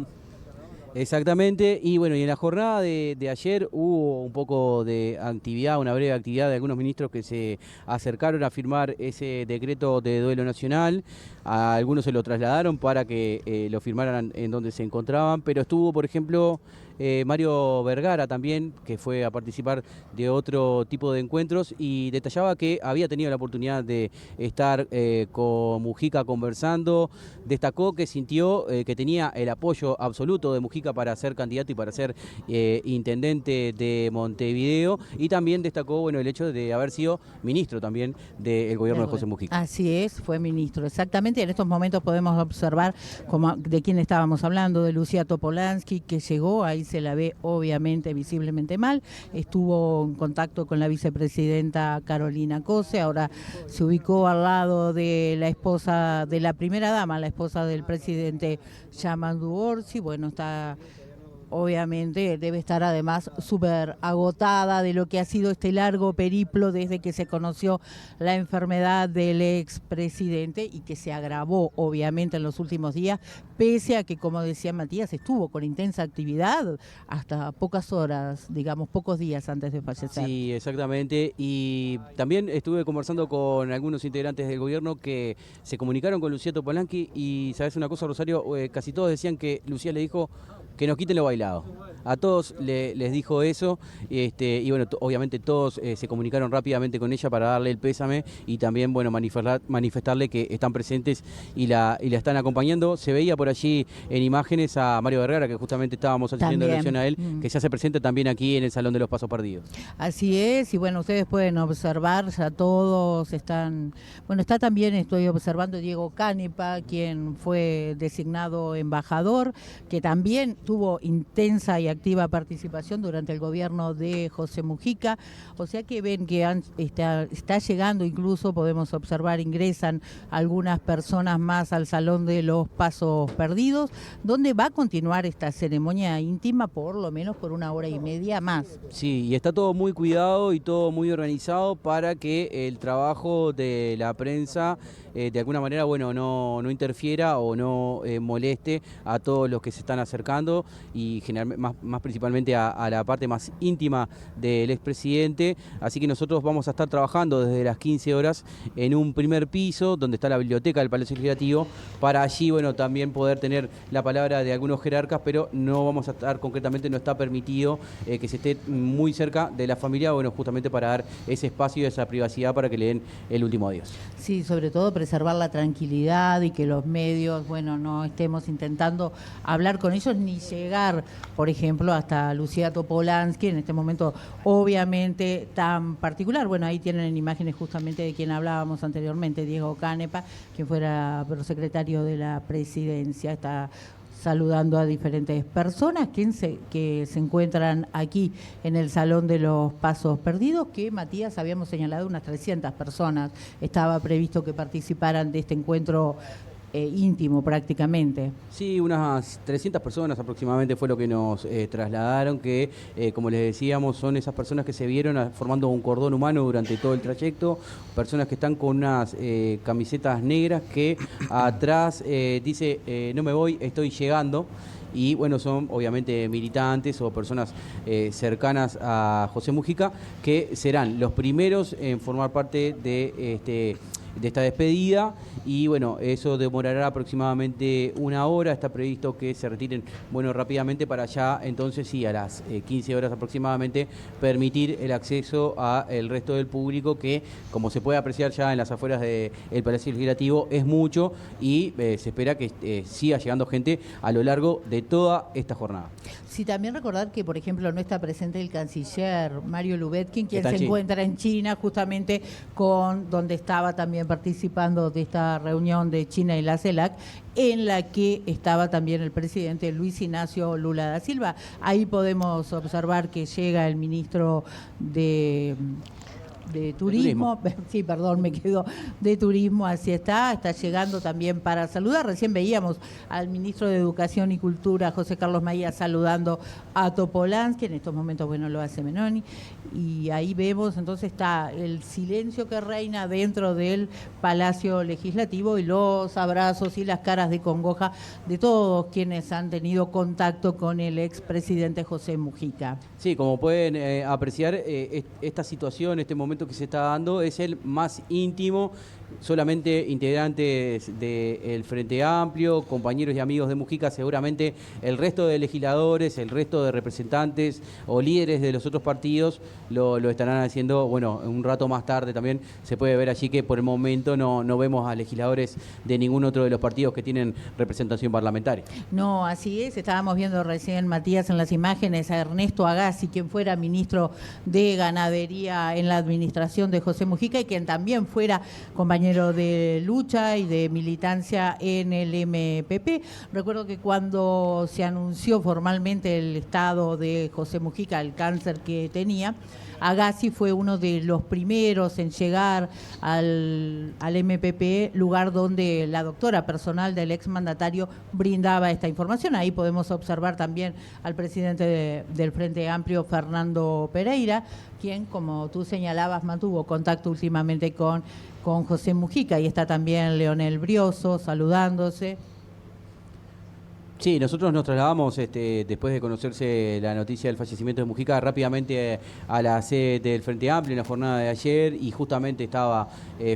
Exactamente, y bueno, y en la jornada de ayer hubo un poco de actividad, una breve actividad de algunos ministros que se acercaron a firmar ese decreto de duelo nacional. A algunos se lo trasladaron para que lo firmaran en donde se encontraban, pero estuvo, por ejemplo, Mario Vergara también, que fue a participar de otro tipo de encuentros y detallaba que había tenido la oportunidad de estar con Mujica conversando. Destacó que sintió que tenía el apoyo absoluto de Mujica para ser candidato y para ser intendente de Montevideo, y también destacó, bueno, el hecho de haber sido ministro también del gobierno de José Mujica. Así es, fue ministro, exactamente. En estos momentos podemos observar de quién estábamos hablando, de Lucía Topolansky, que llegó, ahí se la ve obviamente visiblemente mal, estuvo en contacto con la vicepresidenta Carolina Cose, ahora se ubicó al lado de la esposa de la primera dama, la esposa del presidente Yamandu Orsi. Bueno, está... Obviamente debe estar además súper agotada de lo que ha sido este largo periplo desde que se conoció la enfermedad del expresidente y que se agravó obviamente en los últimos días, pese a que, como decía Matías, estuvo con intensa actividad hasta pocas horas, digamos, pocos días antes de fallecer. Sí, exactamente. Y también estuve conversando con algunos integrantes del gobierno que se comunicaron con Lucía Topolansky y, ¿sabes una cosa, Rosario? Casi todos decían que Lucía le dijo que nos quiten lo bailado. A todos les dijo eso, y bueno, obviamente todos se comunicaron rápidamente con ella para darle el pésame y también, bueno, manifestarle que están presentes y la están acompañando. Se veía por allí en imágenes a Mario Vergara, que justamente estábamos haciendo alusión a él, que se hace presente también aquí en el Salón de los Pasos Perdidos. Así es, y bueno, ustedes pueden observar, ya todos están, bueno, está también, estoy observando, Diego Canepa, quien fue designado embajador, que también tuvo intensa y activa participación durante el gobierno de José Mujica, o sea que ven que está llegando, incluso podemos observar, ingresan algunas personas más al Salón de los Pasos Perdidos, donde va a continuar esta ceremonia íntima por lo menos por 1 hora y media más. Sí, y está todo muy cuidado y todo muy organizado para que el trabajo de la prensa de alguna manera, bueno, no interfiera o no moleste a todos los que se están acercando y más principalmente a la parte más íntima del expresidente. Así que nosotros vamos a estar trabajando desde las 15 horas en un primer piso donde está la biblioteca del Palacio Legislativo, para allí, bueno, también poder tener la palabra de algunos jerarcas, pero no vamos a estar, concretamente no está permitido que se esté muy cerca de la familia, bueno, justamente para dar ese espacio y esa privacidad para que le den el último adiós. Sí, sobre todo preservar la tranquilidad y que los medios, bueno, no estemos intentando hablar con ellos ni llegar, por ejemplo, hasta Lucía Topolansky, en este momento obviamente tan particular. Bueno, ahí tienen imágenes justamente de quien hablábamos anteriormente, Diego Canepa, quien fuera prosecretario de la presidencia, está saludando a diferentes personas que se encuentran aquí en el Salón de los Pasos Perdidos, que Matías habíamos señalado unas 300 personas, estaba previsto que participaran de este encuentro íntimo prácticamente. Sí, unas 300 personas aproximadamente fue lo que nos trasladaron, que como les decíamos son esas personas que se vieron formando un cordón humano durante todo el trayecto, personas que están con unas camisetas negras que atrás dice no me voy, estoy llegando. Y bueno, son obviamente militantes o personas cercanas a José Mujica, que serán los primeros en formar parte de esta despedida, y bueno, eso demorará aproximadamente 1 hora. Está previsto que se retiren, bueno, rápidamente para ya, entonces sí, a las 15 horas aproximadamente, permitir el acceso al resto del público, que como se puede apreciar ya en las afueras del Palacio Legislativo es mucho, y se espera que siga llegando gente a lo largo de toda esta jornada. Sí, también recordar que, por ejemplo, no está presente el canciller Mario Lubetkin, quien se encuentra en China, justamente donde estaba también también participando de esta reunión de China y la CELAC, en la que estaba también el presidente Luis Ignacio Lula da Silva. Ahí podemos observar que llega el ministro de turismo, sí, perdón, me quedo de turismo, así está llegando también para saludar. Recién veíamos al ministro de Educación y Cultura, José Carlos Maía, saludando a Topolansky, en estos momentos, bueno, lo hace Menoni, y ahí vemos, entonces está el silencio que reina dentro del Palacio Legislativo y los abrazos y las caras de congoja de todos quienes han tenido contacto con el expresidente José Mujica. Sí, como pueden apreciar, esta situación, este momento que se está dando es el más íntimo, solamente integrantes del Frente Amplio, compañeros y amigos de Mujica, seguramente el resto de legisladores, el resto de representantes o líderes de los otros partidos lo estarán haciendo, bueno, un rato más tarde también se puede ver allí que por el momento no vemos a legisladores de ningún otro de los partidos que tienen representación parlamentaria. No, así es, estábamos viendo recién, Matías, en las imágenes a Ernesto Agassi, quien fuera ministro de Ganadería en la administración de José Mujica y quien también fuera compañero de lucha y de militancia en el MPP. Recuerdo que cuando se anunció formalmente el estado de José Mujica, el cáncer que tenía, Agassi fue uno de los primeros en llegar al MPP, lugar donde la doctora personal del exmandatario brindaba esta información. Ahí podemos observar también al presidente del Frente Amplio, Fernando Pereira, quien, como tú señalabas, mantuvo contacto últimamente con José Mujica. Y está también Leonel Brioso saludándose. Sí, nosotros nos trasladamos después de conocerse la noticia del fallecimiento de Mujica rápidamente a la sede del Frente Amplio en la jornada de ayer y justamente estaba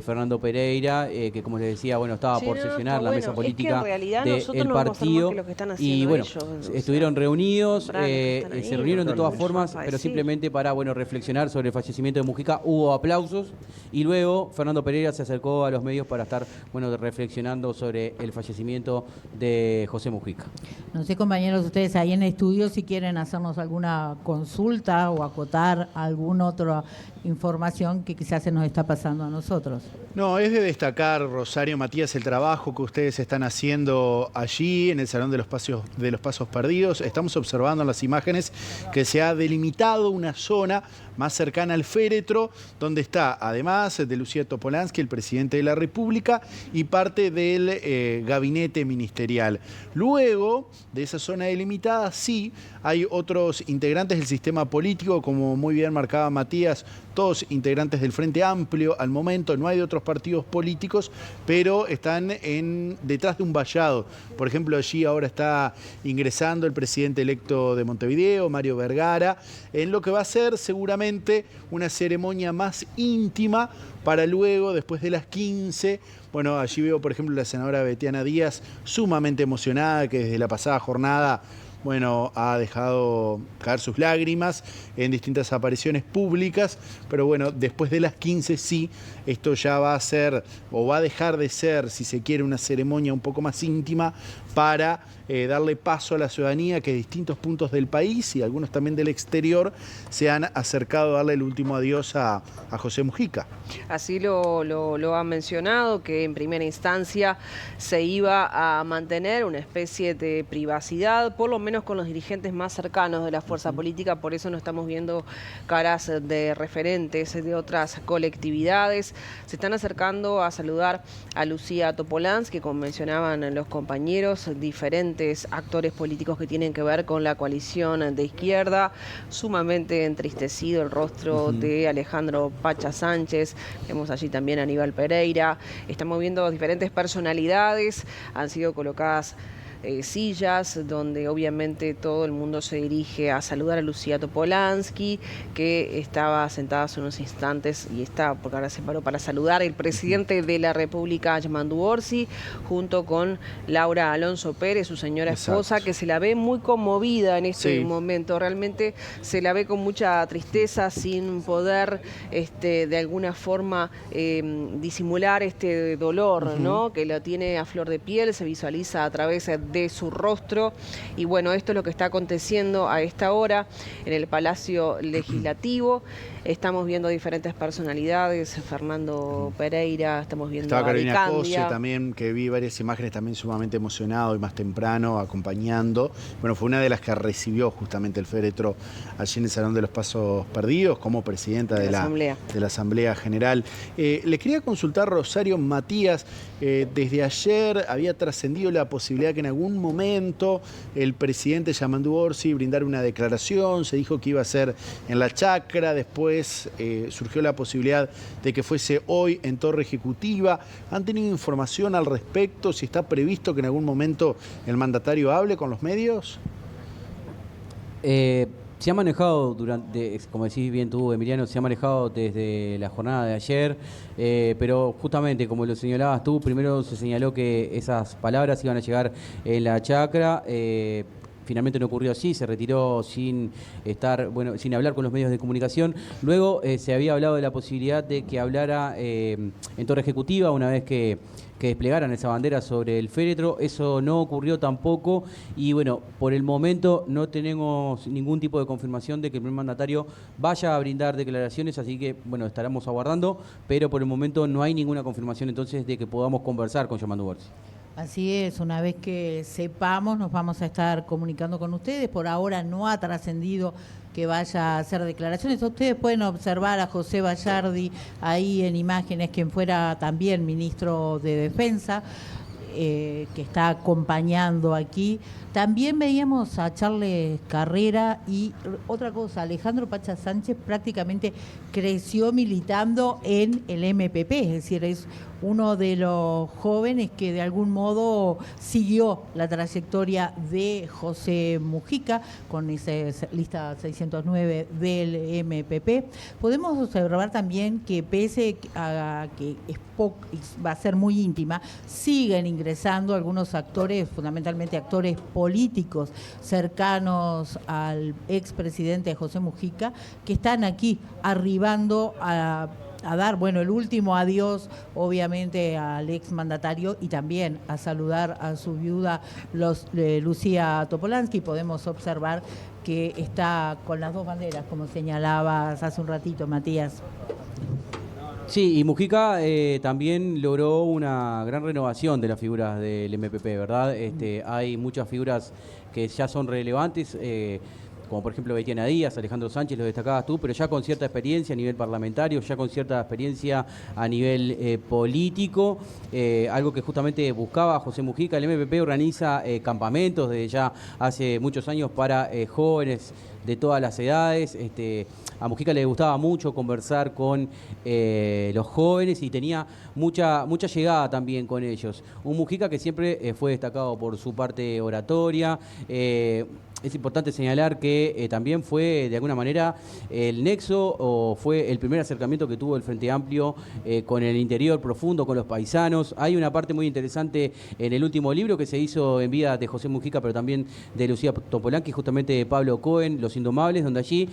Fernando Pereira, que como les decía, bueno, estaba por sesionar la mesa política del partido y bueno, estuvieron reunidos, se reunieron de todas formas, pero simplemente para, bueno, reflexionar sobre el fallecimiento de Mujica. Hubo aplausos y luego Fernando Pereira se acercó a los medios para estar, bueno, reflexionando sobre el fallecimiento de José Mujica. No sé, compañeros, ustedes ahí en el estudio, si quieren hacernos alguna consulta o acotar alguna otra información que quizás se nos está pasando a nosotros. No, es de destacar, Rosario, Matías, el trabajo que ustedes están haciendo allí en el Salón de los Pasos Perdidos. Estamos observando en las imágenes que se ha delimitado una zona más cercana al féretro, donde está, además de Lucía Topolansky, el presidente de la República, y parte del gabinete ministerial. Luego de esa zona delimitada, sí, hay otros integrantes del sistema político, como muy bien marcaba Matías, todos integrantes del Frente Amplio al momento, no hay de otros partidos políticos, pero están detrás de un vallado. Por ejemplo, allí ahora está ingresando el presidente electo de Montevideo, Mario Vergara, en lo que va a ser seguramente una ceremonia más íntima para luego, después de las 15, bueno, allí veo, por ejemplo, la senadora Betiana Díaz, sumamente emocionada, que desde la pasada jornada, bueno, ha dejado caer sus lágrimas en distintas apariciones públicas, pero bueno, después de las 15 sí, esto ya va a ser, o va a dejar de ser, si se quiere, una ceremonia un poco más íntima para darle paso a la ciudadanía que de distintos puntos del país y algunos también del exterior se han acercado a darle el último adiós a José Mujica. Así lo ha mencionado, que en primera instancia se iba a mantener una especie de privacidad, por lo menos con los dirigentes más cercanos de la fuerza política, por eso no estamos viendo caras de referentes de otras colectividades. Se están acercando a saludar a Lucía Topolansky, que como mencionaban los compañeros, diferentes actores políticos que tienen que ver con la coalición de izquierda, sumamente entristecido el rostro de Alejandro Pacha Sánchez, vemos allí también a Aníbal Pereira, estamos viendo diferentes personalidades, han sido colocadas sillas donde obviamente todo el mundo se dirige a saludar a Lucía Topolansky, que estaba sentada hace unos instantes y está, porque ahora se paró para saludar el presidente de la República, Yamandu Orsi, junto con Laura Alonso Pérez, su señora esposa. Exacto. Que se la ve muy conmovida en este momento, realmente se la ve con mucha tristeza, sin poder de alguna forma disimular este dolor, ¿no? Que lo tiene a flor de piel, se visualiza a través de su rostro. Y bueno, esto es lo que está aconteciendo a esta hora en el Palacio Legislativo. Estamos viendo diferentes personalidades, Fernando Pereira, estamos viendo estaba a Carolina Cose Vicandia. también, que vi varias imágenes también sumamente emocionado y más temprano, acompañando. Bueno, fue una de las que recibió justamente el féretro allí en el Salón de los Pasos Perdidos como presidenta de la Asamblea General. Le quería consultar, Rosario Matías, desde ayer había trascendido la posibilidad que en algún momento el presidente Yamandu Orsi brindara una declaración, se dijo que iba a ser en la Chacra, después surgió la posibilidad de que fuese hoy en Torre Ejecutiva. ¿Han tenido información al respecto? ¿Si está previsto que en algún momento el mandatario hable con los medios? Se ha manejado durante, como decís bien tú, Emiliano, se ha manejado desde la jornada de ayer, pero justamente como lo señalabas tú, primero se señaló que esas palabras iban a llegar en la Chacra. Finalmente no ocurrió así, se retiró sin hablar con los medios de comunicación. Luego se había hablado de la posibilidad de que hablara en Torre Ejecutiva una vez que desplegaran esa bandera sobre el féretro. Eso no ocurrió tampoco y bueno, por el momento no tenemos ningún tipo de confirmación de que el primer mandatario vaya a brindar declaraciones, así que bueno, estaremos aguardando, pero por el momento no hay ninguna confirmación entonces de que podamos conversar con Yamandu Orsi. Así es, una vez que sepamos nos vamos a estar comunicando con ustedes. Por ahora no ha trascendido que vaya a hacer declaraciones. Ustedes pueden observar a José Bayardi ahí en imágenes, quien fuera también ministro de Defensa, que está acompañando aquí. También veíamos a Charles Carrera y otra cosa, Alejandro Pacha Sánchez prácticamente creció militando en el MPP, es decir, es uno de los jóvenes que de algún modo siguió la trayectoria de José Mujica con esa lista 609 del MPP. Podemos observar también que pese a que va a ser muy íntima, siguen ingresando algunos actores, fundamentalmente actores políticos cercanos al expresidente José Mujica, que están aquí arribando a dar, bueno, el último adiós, obviamente, al exmandatario y también a saludar a su viuda, Lucía Topolansky. Podemos observar que está con las dos banderas, como señalabas hace un ratito, Matías. Sí, y Mujica también logró una gran renovación de las figuras del MPP, ¿verdad? Hay muchas figuras que ya son relevantes, como por ejemplo Betiana Díaz, Alejandro Sánchez, lo destacabas tú, pero ya con cierta experiencia a nivel parlamentario, ya con cierta experiencia a nivel político, algo que justamente buscaba José Mujica. El MPP organiza campamentos desde ya hace muchos años para jóvenes de todas las edades. A Mujica le gustaba mucho conversar con los jóvenes y tenía mucha llegada también con ellos. Un Mujica que siempre fue destacado por su parte oratoria. Es importante señalar que también fue, de alguna manera, el nexo o fue el primer acercamiento que tuvo el Frente Amplio con el interior profundo, con los paisanos. Hay una parte muy interesante en el último libro que se hizo en vida de José Mujica, pero también de Lucía Topolansky, justamente de Pablo Cohen, Los Indomables, donde allí,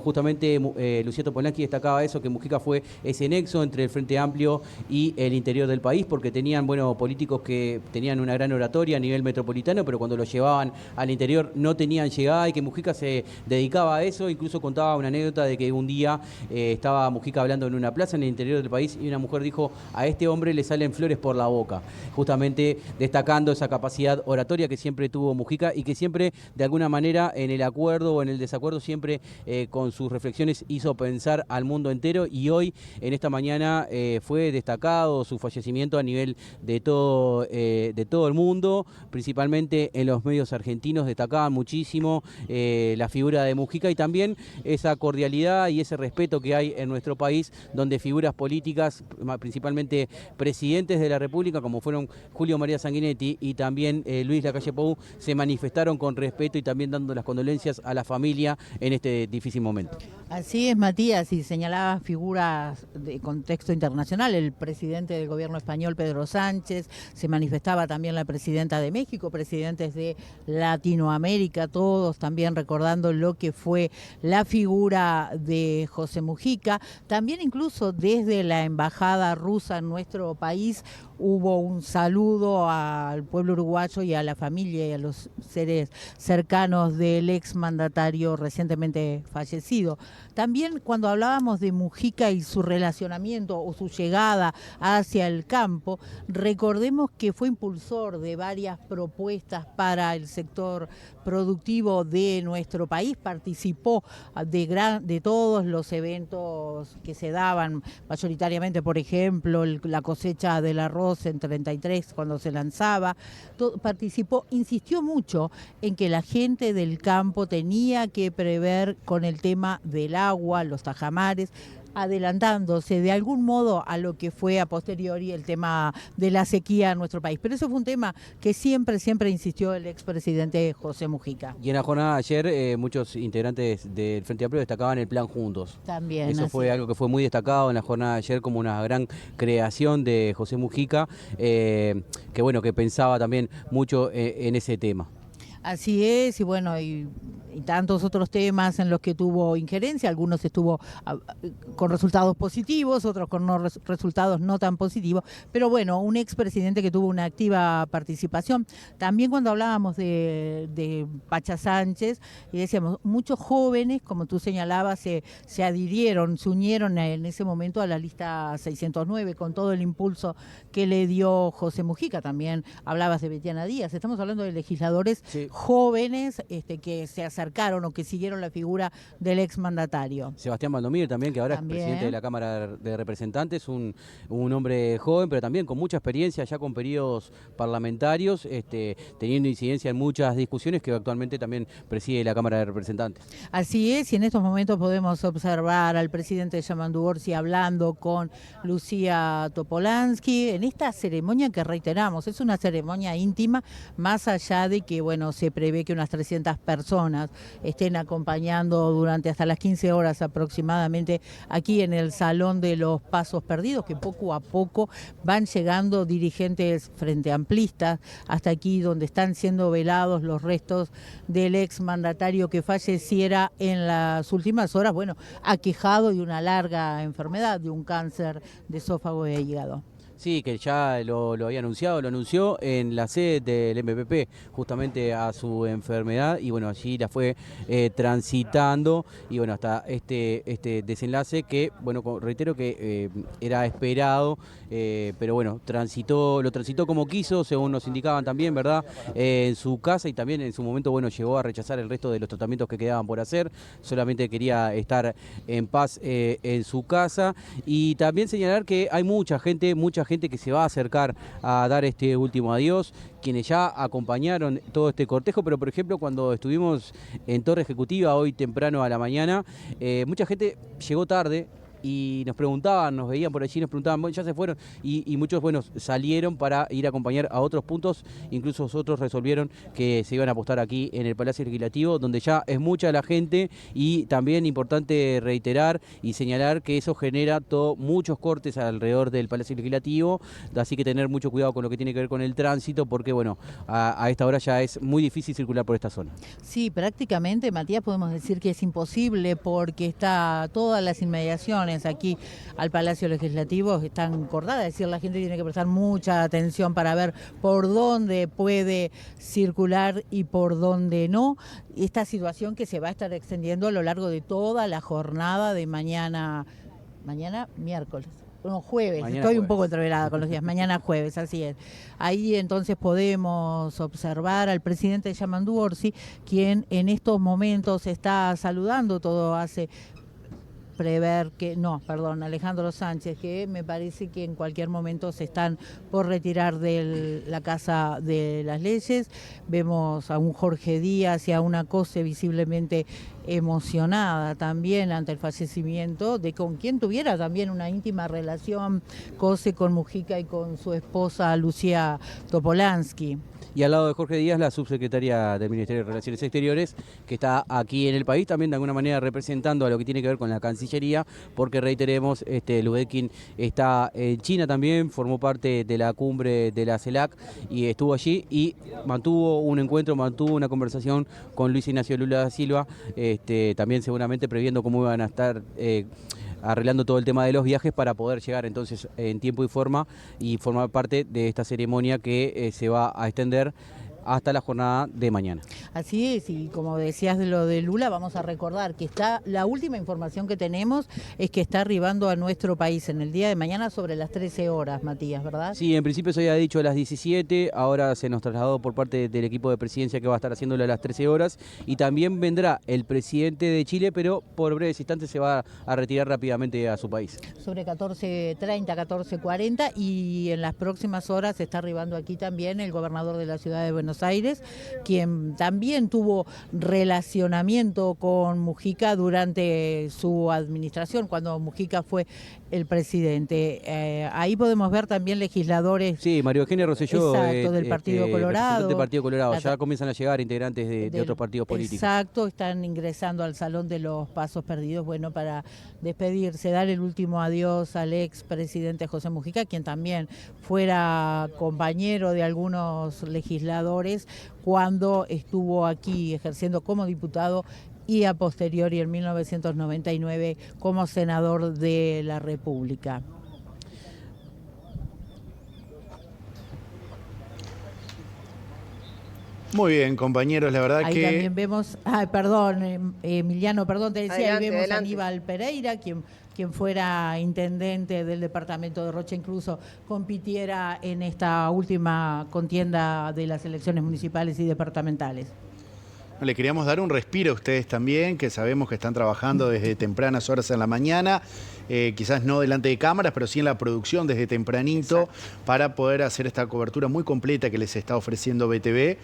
justamente Lucía Topolansky destacaba eso, que Mujica fue ese nexo entre el Frente Amplio y el interior del país, porque tenían, políticos que tenían una gran oratoria a nivel metropolitano, pero cuando lo llevaban al interior no tenían llegada, y que Mujica se dedicaba a eso. Incluso contaba una anécdota de que un día estaba Mujica hablando en una plaza en el interior del país y una mujer dijo: a este hombre le salen flores por la boca, justamente destacando esa capacidad oratoria que siempre tuvo Mujica y que siempre, de alguna manera, en el acuerdo o en el desacuerdo, siempre con sus reflexiones hizo pensar al mundo entero. Y hoy, en esta mañana, fue destacado su fallecimiento a nivel de todo el mundo, principalmente en los medios argentinos. Destacaban muchísimo la figura de Mujica y también esa cordialidad y ese respeto que hay en nuestro país, donde figuras políticas, principalmente presidentes de la República, como fueron Julio María Sanguinetti y también Luis Lacalle Pou, se manifestaron con respeto y también dando las condolencias a la familia familia en este difícil momento. Así es, Matías, y señalaba figuras de contexto internacional. El presidente del gobierno español, Pedro Sánchez, se manifestaba también la presidenta de México, presidentes de Latinoamérica, todos también recordando lo que fue la figura de José Mujica. También incluso desde la embajada rusa en nuestro país hubo un saludo al pueblo uruguayo y a la familia y a los seres cercanos del exmandatario recientemente fallecido. También cuando hablábamos de Mujica y su relacionamiento o su llegada hacia el campo, recordemos que fue impulsor de varias propuestas para el sector productivo de nuestro país, participó de todos los eventos que se daban, mayoritariamente, por ejemplo, la cosecha del arroz en 33 cuando se lanzaba, participó, insistió mucho en que la gente del campo tenía que prever con el tema del agua, los tajamares, adelantándose de algún modo a lo que fue a posteriori el tema de la sequía en nuestro país. Pero eso fue un tema que siempre insistió el expresidente José Mujica. Y en la jornada de ayer muchos integrantes del Frente Amplio destacaban el Plan Juntos. También. Eso así. fue algo que fue muy destacado en la jornada de ayer como una gran creación de José Mujica, que bueno, que pensaba también mucho en ese tema. Así es, y bueno, y tantos otros temas en los que tuvo injerencia, algunos estuvo con resultados positivos, otros con resultados no tan positivos, pero bueno, un expresidente que tuvo una activa participación. También cuando hablábamos de Pacha Sánchez, y decíamos, muchos jóvenes, como tú señalabas, se adhirieron, se unieron en ese momento a la lista 609, con todo el impulso que le dio José Mujica. También hablabas de Betiana Díaz, estamos hablando de legisladores jóvenes que se acercaron o que siguieron la figura del exmandatario. Sebastián Valdomir también, que ahora es presidente de la Cámara de Representantes, un hombre joven, pero también con mucha experiencia, ya con periodos parlamentarios, teniendo incidencia en muchas discusiones, que actualmente también preside la Cámara de Representantes. Así es, y en estos momentos podemos observar al presidente Yamandu Orsi hablando con Lucía Topolansky en esta ceremonia que reiteramos, es una ceremonia íntima, más allá de que, bueno, se prevé que unas 300 personas estén acompañando durante hasta las 15 horas aproximadamente aquí en el Salón de los Pasos Perdidos, que poco a poco van llegando dirigentes frente amplistas hasta aquí donde están siendo velados los restos del exmandatario que falleciera en las últimas horas, bueno, aquejado de una larga enfermedad, de un cáncer de esófago e hígado. Sí, que ya lo había anunciado, lo anunció en la sede del MPP, justamente a su enfermedad, y bueno, allí la fue transitando, y bueno, hasta este desenlace que, bueno, reitero que era esperado, pero bueno, lo transitó como quiso, según nos indicaban también, ¿verdad? En su casa, y también en su momento, bueno, llegó a rechazar el resto de los tratamientos que quedaban por hacer, solamente quería estar en paz en su casa, y también señalar que hay mucha gente que se va a acercar a dar este último adiós, quienes ya acompañaron todo este cortejo, pero por ejemplo cuando estuvimos en Torre Ejecutiva hoy temprano a la mañana, mucha gente llegó tarde y nos preguntaban, nos veían por allí, nos preguntaban, bueno, ya se fueron, y muchos, bueno, salieron para ir a acompañar a otros puntos, incluso otros resolvieron que se iban a apostar aquí en el Palacio Legislativo, donde ya es mucha la gente, y también importante reiterar y señalar que eso genera muchos cortes alrededor del Palacio Legislativo, así que tener mucho cuidado con lo que tiene que ver con el tránsito, porque bueno, a esta hora ya es muy difícil circular por esta zona. Sí, prácticamente, Matías, podemos decir que es imposible porque está todas las inmediaciones aquí al Palacio Legislativo están cortadas, es decir, la gente tiene que prestar mucha atención para ver por dónde puede circular y por dónde no. Esta situación que se va a estar extendiendo a lo largo de toda la jornada de mañana miércoles. No, jueves, mañana estoy jueves. Un poco entreverada con los días, mañana jueves, así es. Ahí entonces podemos observar al presidente Yamandu Orsi, quien en estos momentos está saludando, todo hace prever que, Alejandro Sánchez, que me parece que en cualquier momento se están por retirar de la Casa de las Leyes. Vemos a un Jorge Díaz y a una COSE visiblemente emocionada también ante el fallecimiento de con quien tuviera también una íntima relación, Cose, con Mujica y con su esposa Lucía Topolansky. Y al lado de Jorge Díaz, la subsecretaria del Ministerio de Relaciones Exteriores, que está aquí en el país, también de alguna manera representando a lo que tiene que ver con la Cancillería, porque reiteremos, Lubekin está en China también, formó parte de la cumbre de la CELAC y estuvo allí y mantuvo un encuentro, mantuvo una conversación con Luis Ignacio Lula da Silva, también seguramente previendo cómo iban a estar arreglando todo el tema de los viajes para poder llegar entonces en tiempo y forma y formar parte de esta ceremonia que se va a extender hasta la jornada de mañana. Así es, y como decías de lo de Lula, vamos a recordar que la última información que tenemos es que está arribando a nuestro país en el día de mañana sobre las 13 horas, Matías, ¿verdad? Sí, en principio se había dicho a las 17, ahora se nos trasladó por parte del equipo de presidencia que va a estar haciéndolo a las 13 horas y también vendrá el presidente de Chile, pero por breves instantes se va a retirar rápidamente a su país. Sobre 14:30, 14:40 y en las próximas horas está arribando aquí también el gobernador de la ciudad de Buenos Aires, quien también tuvo relacionamiento con Mujica durante su administración, cuando Mujica fue el presidente. Ahí podemos ver también legisladores. Sí, María Eugenia Rosselló, exacto, del Partido Colorado. Del Partido Colorado. Ya comienzan a llegar integrantes de otros partidos políticos. Exacto, están ingresando al Salón de los Pasos Perdidos, bueno, para despedirse, dar el último adiós al expresidente José Mujica, quien también fuera compañero de algunos legisladores cuando estuvo aquí ejerciendo como diputado y a posteriori en 1999 como senador de la República. Muy bien, compañeros, la verdad ahí que... también vemos, perdón, Emiliano, perdón, te decía, Adelante, ahí vemos adelante. a Aníbal Pereira, quien fuera intendente del departamento de Rocha, incluso compitiera en esta última contienda de las elecciones municipales y departamentales. Le queríamos dar un respiro a ustedes también, que sabemos que están trabajando desde tempranas horas en la mañana, quizás no delante de cámaras, pero sí en la producción desde tempranito. Exacto. Para poder hacer esta cobertura muy completa que les está ofreciendo BTV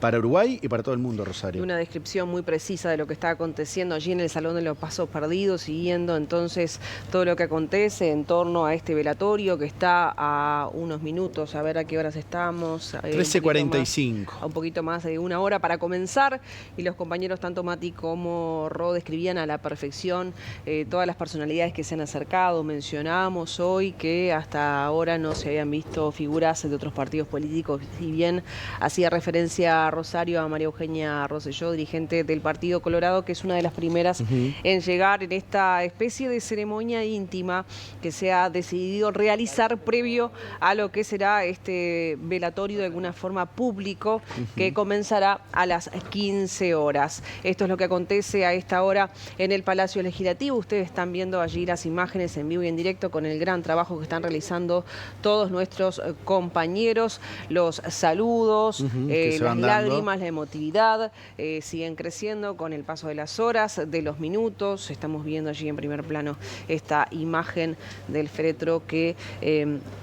para Uruguay y para todo el mundo, Rosario. Y una descripción muy precisa de lo que está aconteciendo allí en el Salón de los Pasos Perdidos, siguiendo entonces todo lo que acontece en torno a este velatorio que está a unos minutos, a ver a qué horas estamos. 13:45. Un poquito más de una hora para comenzar. Y los compañeros, tanto Mati como Ro, describían a la perfección todas las personalidades que se han acercado. Mencionábamos hoy que hasta ahora no se habían visto figuras de otros partidos políticos, si bien hacía referencia a Rosario, a María Eugenia Rosselló, dirigente del Partido Colorado, que es una de las primeras en llegar en esta especie de ceremonia íntima que se ha decidido realizar previo a lo que será este velatorio de alguna forma público que comenzará a las 15 horas. Esto es lo que acontece a esta hora en el Palacio Legislativo. Ustedes están viendo allí las imágenes en vivo y en directo con el gran trabajo que están realizando todos nuestros compañeros. Los saludos, las lágrimas, la emotividad siguen creciendo con el paso de las horas, de los minutos. Estamos viendo allí en primer plano esta imagen del féretro que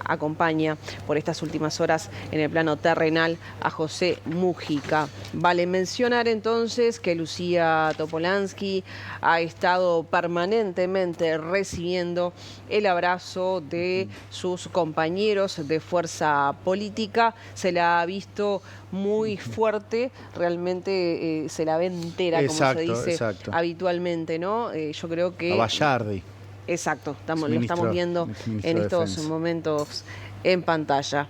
acompaña por estas últimas horas en el plano terrenal a José Mujica. Vale mencionar entonces que Lucía Topolansky ha estado permanentemente recibiendo el abrazo de sus compañeros de fuerza política. Se la ha visto muy fuerte, realmente se la ve entera, exacto, como se dice habitualmente, ¿no? Yo creo que... A Bayardi. Exacto, lo estamos viendo en estos momentos en pantalla.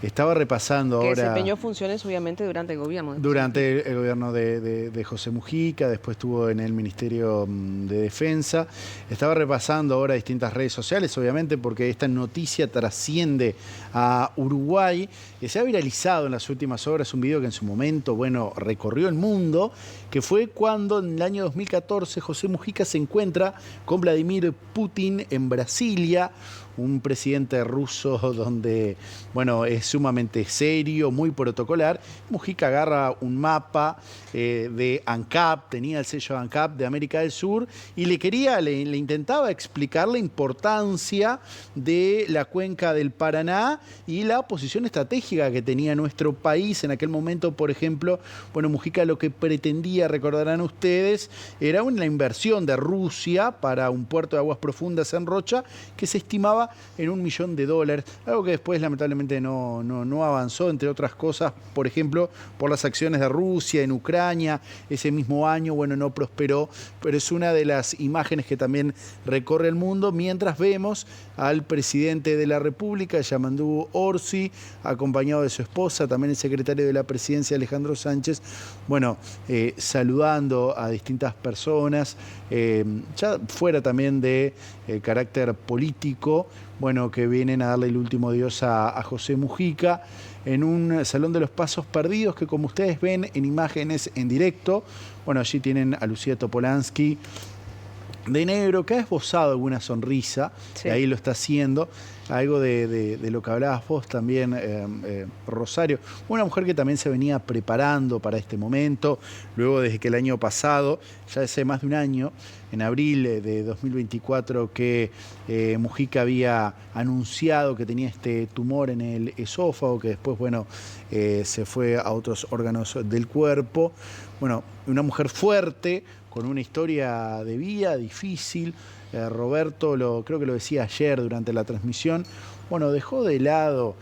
Estaba repasando que ahora... Que desempeñó funciones obviamente durante el gobierno. Durante el gobierno de José Mujica, después estuvo en el Ministerio de Defensa. Estaba repasando ahora distintas redes sociales, obviamente, porque esta noticia trasciende a Uruguay. Que se ha viralizado en las últimas horas un video que en su momento, bueno, recorrió el mundo, que fue cuando en el año 2014 José Mujica se encuentra con Vladimir Putin en Brasilia. un presidente ruso donde, bueno, es sumamente serio, muy protocolar. Mujica agarra un mapa de ANCAP, tenía el sello ANCAP de América del Sur, y le intentaba explicar la importancia de la cuenca del Paraná y la posición estratégica que tenía nuestro país en aquel momento. Por ejemplo, bueno, Mujica lo que pretendía, recordarán ustedes, era una inversión de Rusia para un puerto de aguas profundas en Rocha que se estimaba en $1 millón, algo que después lamentablemente no avanzó, entre otras cosas, por ejemplo, por las acciones de Rusia en Ucrania ese mismo año, bueno, no prosperó, pero es una de las imágenes que también recorre el mundo, mientras vemos al presidente de la República, Yamandu Orsi, acompañado de su esposa, también el secretario de la Presidencia, Alejandro Sánchez, bueno, saludando a distintas personas, ya fuera también de carácter político, bueno, que vienen a darle el último adiós a José Mujica en un Salón de los Pasos Perdidos que, como ustedes ven en imágenes en directo, bueno, allí tienen a Lucía Topolansky de negro, que ha esbozado alguna sonrisa, sí. Y ahí lo está haciendo, algo de lo que hablabas vos también, Rosario, una mujer que también se venía preparando para este momento, luego desde que el año pasado, ya hace más de un año, en abril de 2024, que Mujica había anunciado que tenía este tumor en el esófago, que después, bueno, se fue a otros órganos del cuerpo. Bueno, una mujer fuerte, con una historia de vida difícil. Roberto, creo que lo decía ayer durante la transmisión, bueno, dejó de lado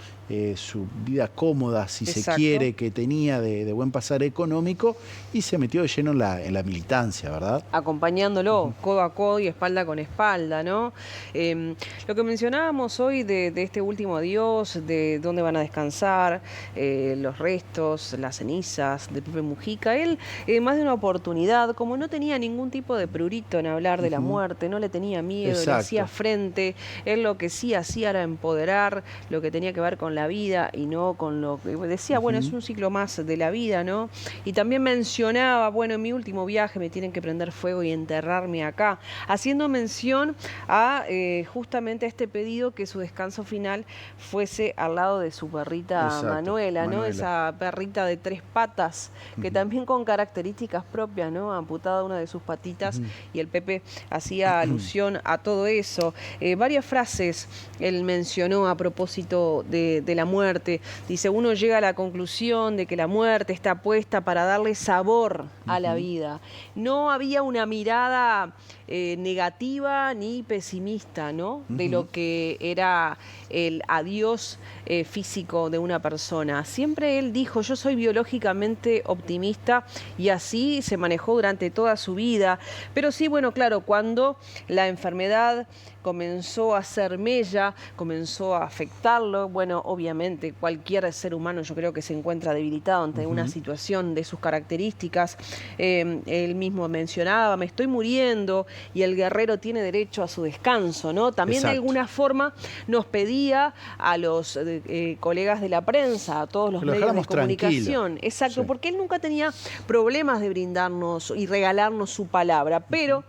su vida cómoda, si Exacto. se quiere, que tenía de buen pasar económico, y se metió de lleno en la militancia, ¿verdad? Acompañándolo, codo a codo y espalda con espalda, ¿no? Lo que mencionábamos hoy de este último adiós, de dónde van a descansar, los restos, las cenizas de Pepe Mujica, él, más de una oportunidad, como no tenía ningún tipo de prurito en hablar de la muerte, no le tenía miedo, Exacto. le hacía frente, él lo que sí hacía era empoderar lo que tenía que ver con la vida y no con lo que decía, bueno, es un ciclo más de la vida, ¿no? Y también mencionaba, bueno, en mi último viaje me tienen que prender fuego y enterrarme acá, haciendo mención a justamente este pedido que su descanso final fuese al lado de su perrita Exacto. Manuela, ¿no? Esa perrita de 3 patas, que también con características propias, ¿no? Amputada una de sus patitas, y el Pepe hacía alusión a todo eso. Varias frases él mencionó a propósito de la muerte. Dice, uno llega a la conclusión de que la muerte está puesta para darle sabor a la vida. No había una mirada negativa ni pesimista, ¿no? De lo que era el adiós físico de una persona. Siempre él dijo, yo soy biológicamente optimista, y así se manejó durante toda su vida. Pero sí, bueno, claro, cuando la enfermedad comenzó a hacer mella, comenzó a afectarlo, bueno, obviamente cualquier ser humano yo creo que se encuentra debilitado ante una situación de sus características. Él mismo mencionaba, me estoy muriendo, y el guerrero tiene derecho a su descanso, ¿no? También Exacto. de alguna forma nos pedía a los colegas de la prensa, a todos los medios de comunicación, Exacto, sí. porque él nunca tenía problemas de brindarnos y regalarnos su palabra, pero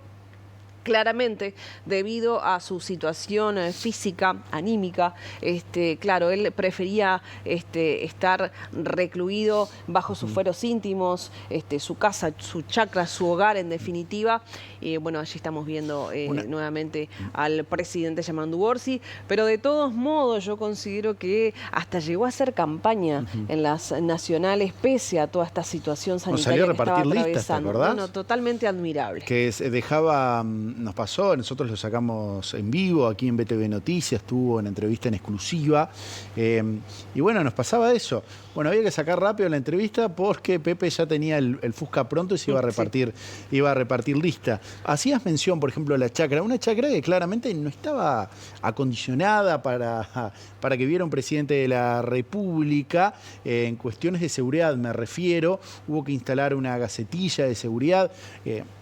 claramente, debido a su situación física, anímica, claro, él prefería estar recluido bajo sus fueros íntimos, su casa, su chacra, su hogar, en definitiva. Y bueno, allí estamos viendo nuevamente al presidente Yamandu Orsi, pero de todos modos yo considero que hasta llegó a hacer campaña en las nacionales, pese a toda esta situación sanitaria que estaba atravesando. Bueno, totalmente admirable. Que dejaba... Nos pasó, nosotros lo sacamos en vivo, aquí en BTV Noticias, estuvo en entrevista en exclusiva, y bueno, nos pasaba eso. Bueno, había que sacar rápido la entrevista porque Pepe ya tenía el Fusca pronto y se iba a repartir lista. Hacías mención, por ejemplo, a la chacra, una chacra que claramente no estaba acondicionada para que viera un presidente de la República, en cuestiones de seguridad me refiero, hubo que instalar una gacetilla de seguridad.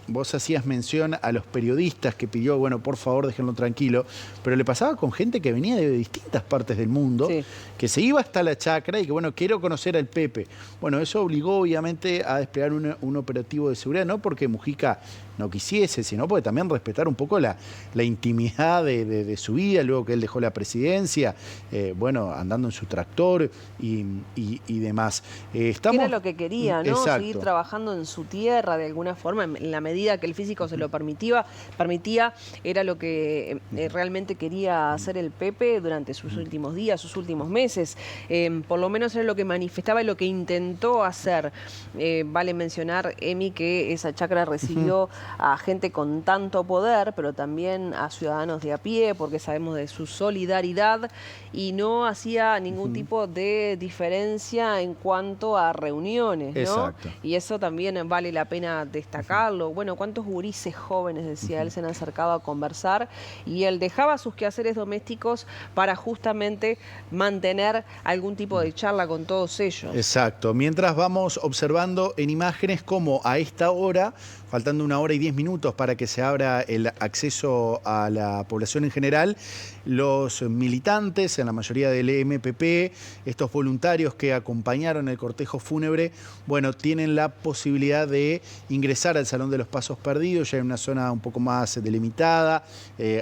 Vos hacías mención a los periodistas que pidió, bueno, por favor, déjenlo tranquilo, pero le pasaba con gente que venía de distintas partes del mundo, sí. que se iba hasta la chacra y que, bueno, quiero conocer al Pepe. Bueno, eso obligó, obviamente, a desplegar un operativo de seguridad, no porque Mujica no quisiese, sino porque también respetar un poco la intimidad de su vida, luego que él dejó la presidencia, bueno, andando en su tractor y demás. Era lo que quería, ¿no? Exacto. Seguir trabajando en su tierra de alguna forma, en la medida que el físico se lo permitía, era lo que realmente quería hacer el Pepe durante sus últimos días, sus últimos meses. Por lo menos era lo que manifestaba y lo que intentó hacer. Vale mencionar, Emi, que esa chacra recibió a gente con tanto poder, pero también a ciudadanos de a pie, porque sabemos de su solidaridad, y no hacía ningún tipo de diferencia en cuanto a reuniones, ¿no? Exacto. Y eso también vale la pena destacarlo. Bueno, cuántos gurises jóvenes, decía él, se han acercado a conversar, y él dejaba sus quehaceres domésticos para justamente mantener algún tipo de charla con todos ellos. Exacto. Mientras vamos observando en imágenes cómo a esta hora, faltando 1 hora y 10 minutos para que se abra el acceso a la población en general, los militantes, en la mayoría del MPP, estos voluntarios que acompañaron el cortejo fúnebre, bueno, tienen la posibilidad de ingresar al Salón de los Pasos Perdidos, ya en una zona un poco más delimitada,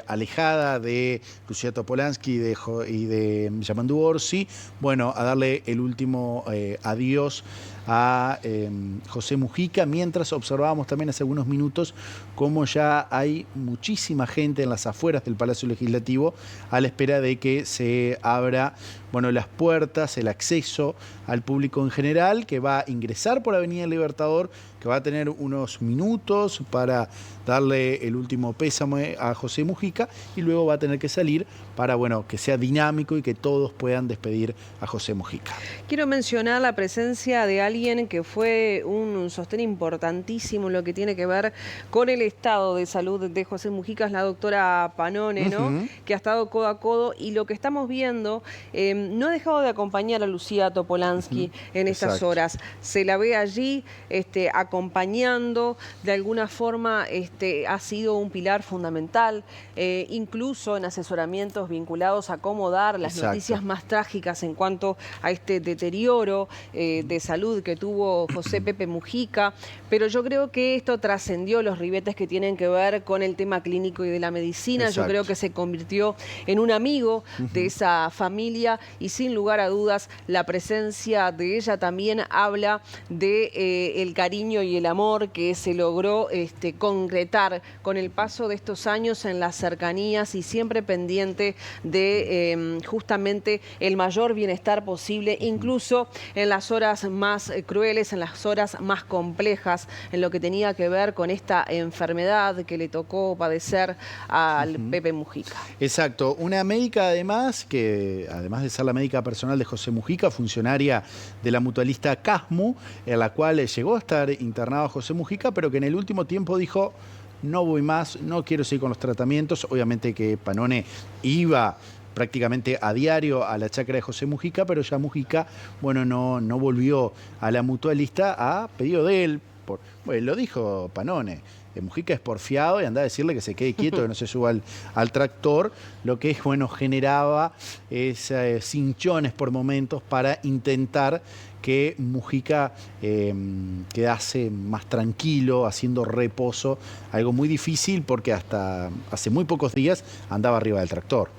alejada de Lucía Topolansky y de Yamandu Orsi, bueno, a darle el último adiós a José Mujica, mientras observábamos también hace algunos minutos cómo ya hay muchísima gente en las afueras del Palacio Legislativo a la espera de que se abra, bueno, las puertas, el acceso al público en general, que va a ingresar por Avenida Libertador, que va a tener unos minutos para darle el último pésame a José Mujica, y luego va a tener que salir para, bueno, que sea dinámico y que todos puedan despedir a José Mujica. Quiero mencionar la presencia de alguien que fue un sostén importantísimo en lo que tiene que ver con el estado de salud de José Mujica, es la doctora Panone, ¿no? Que ha estado codo a codo, y lo que estamos viendo, no ha dejado de acompañar a Lucía Topolansky en estas horas. Se la ve allí acompañando, de alguna forma ha sido un pilar fundamental, incluso en asesoramientos vinculados a cómo dar las noticias más trágicas en cuanto a este deterioro de salud que tuvo José Pepe Mujica, pero yo creo que esto trascendió los ribetes que tienen que ver con el tema clínico y de la medicina. Yo creo que se convirtió en un amigo de esa familia, y sin lugar a dudas la presencia de ella también habla de el cariño y el amor que se logró concretar con el paso de estos años en las cercanías, y siempre pendiente de justamente el mayor bienestar posible, incluso en las horas más crueles, en las horas más complejas, en lo que tenía que ver con esta enfermedad que le tocó padecer al Pepe Mujica. Exacto. Una médica además, que además de ser la médica personal de José Mujica, funcionaria de la mutualista Casmu, en la cual llegó a estar internado José Mujica, pero que en el último tiempo dijo: no voy más, no quiero seguir con los tratamientos. Obviamente que Panone iba prácticamente a diario a la chacra de José Mujica, pero ya Mujica, bueno, no volvió a la mutualista a pedido de él. Bueno, lo dijo Panone. Mujica es porfiado y anda a decirle que se quede quieto, que no se suba al tractor, lo que, bueno, generaba cinchones por momentos para intentar que Mujica quedase más tranquilo, haciendo reposo, algo muy difícil porque hasta hace muy pocos días andaba arriba del tractor.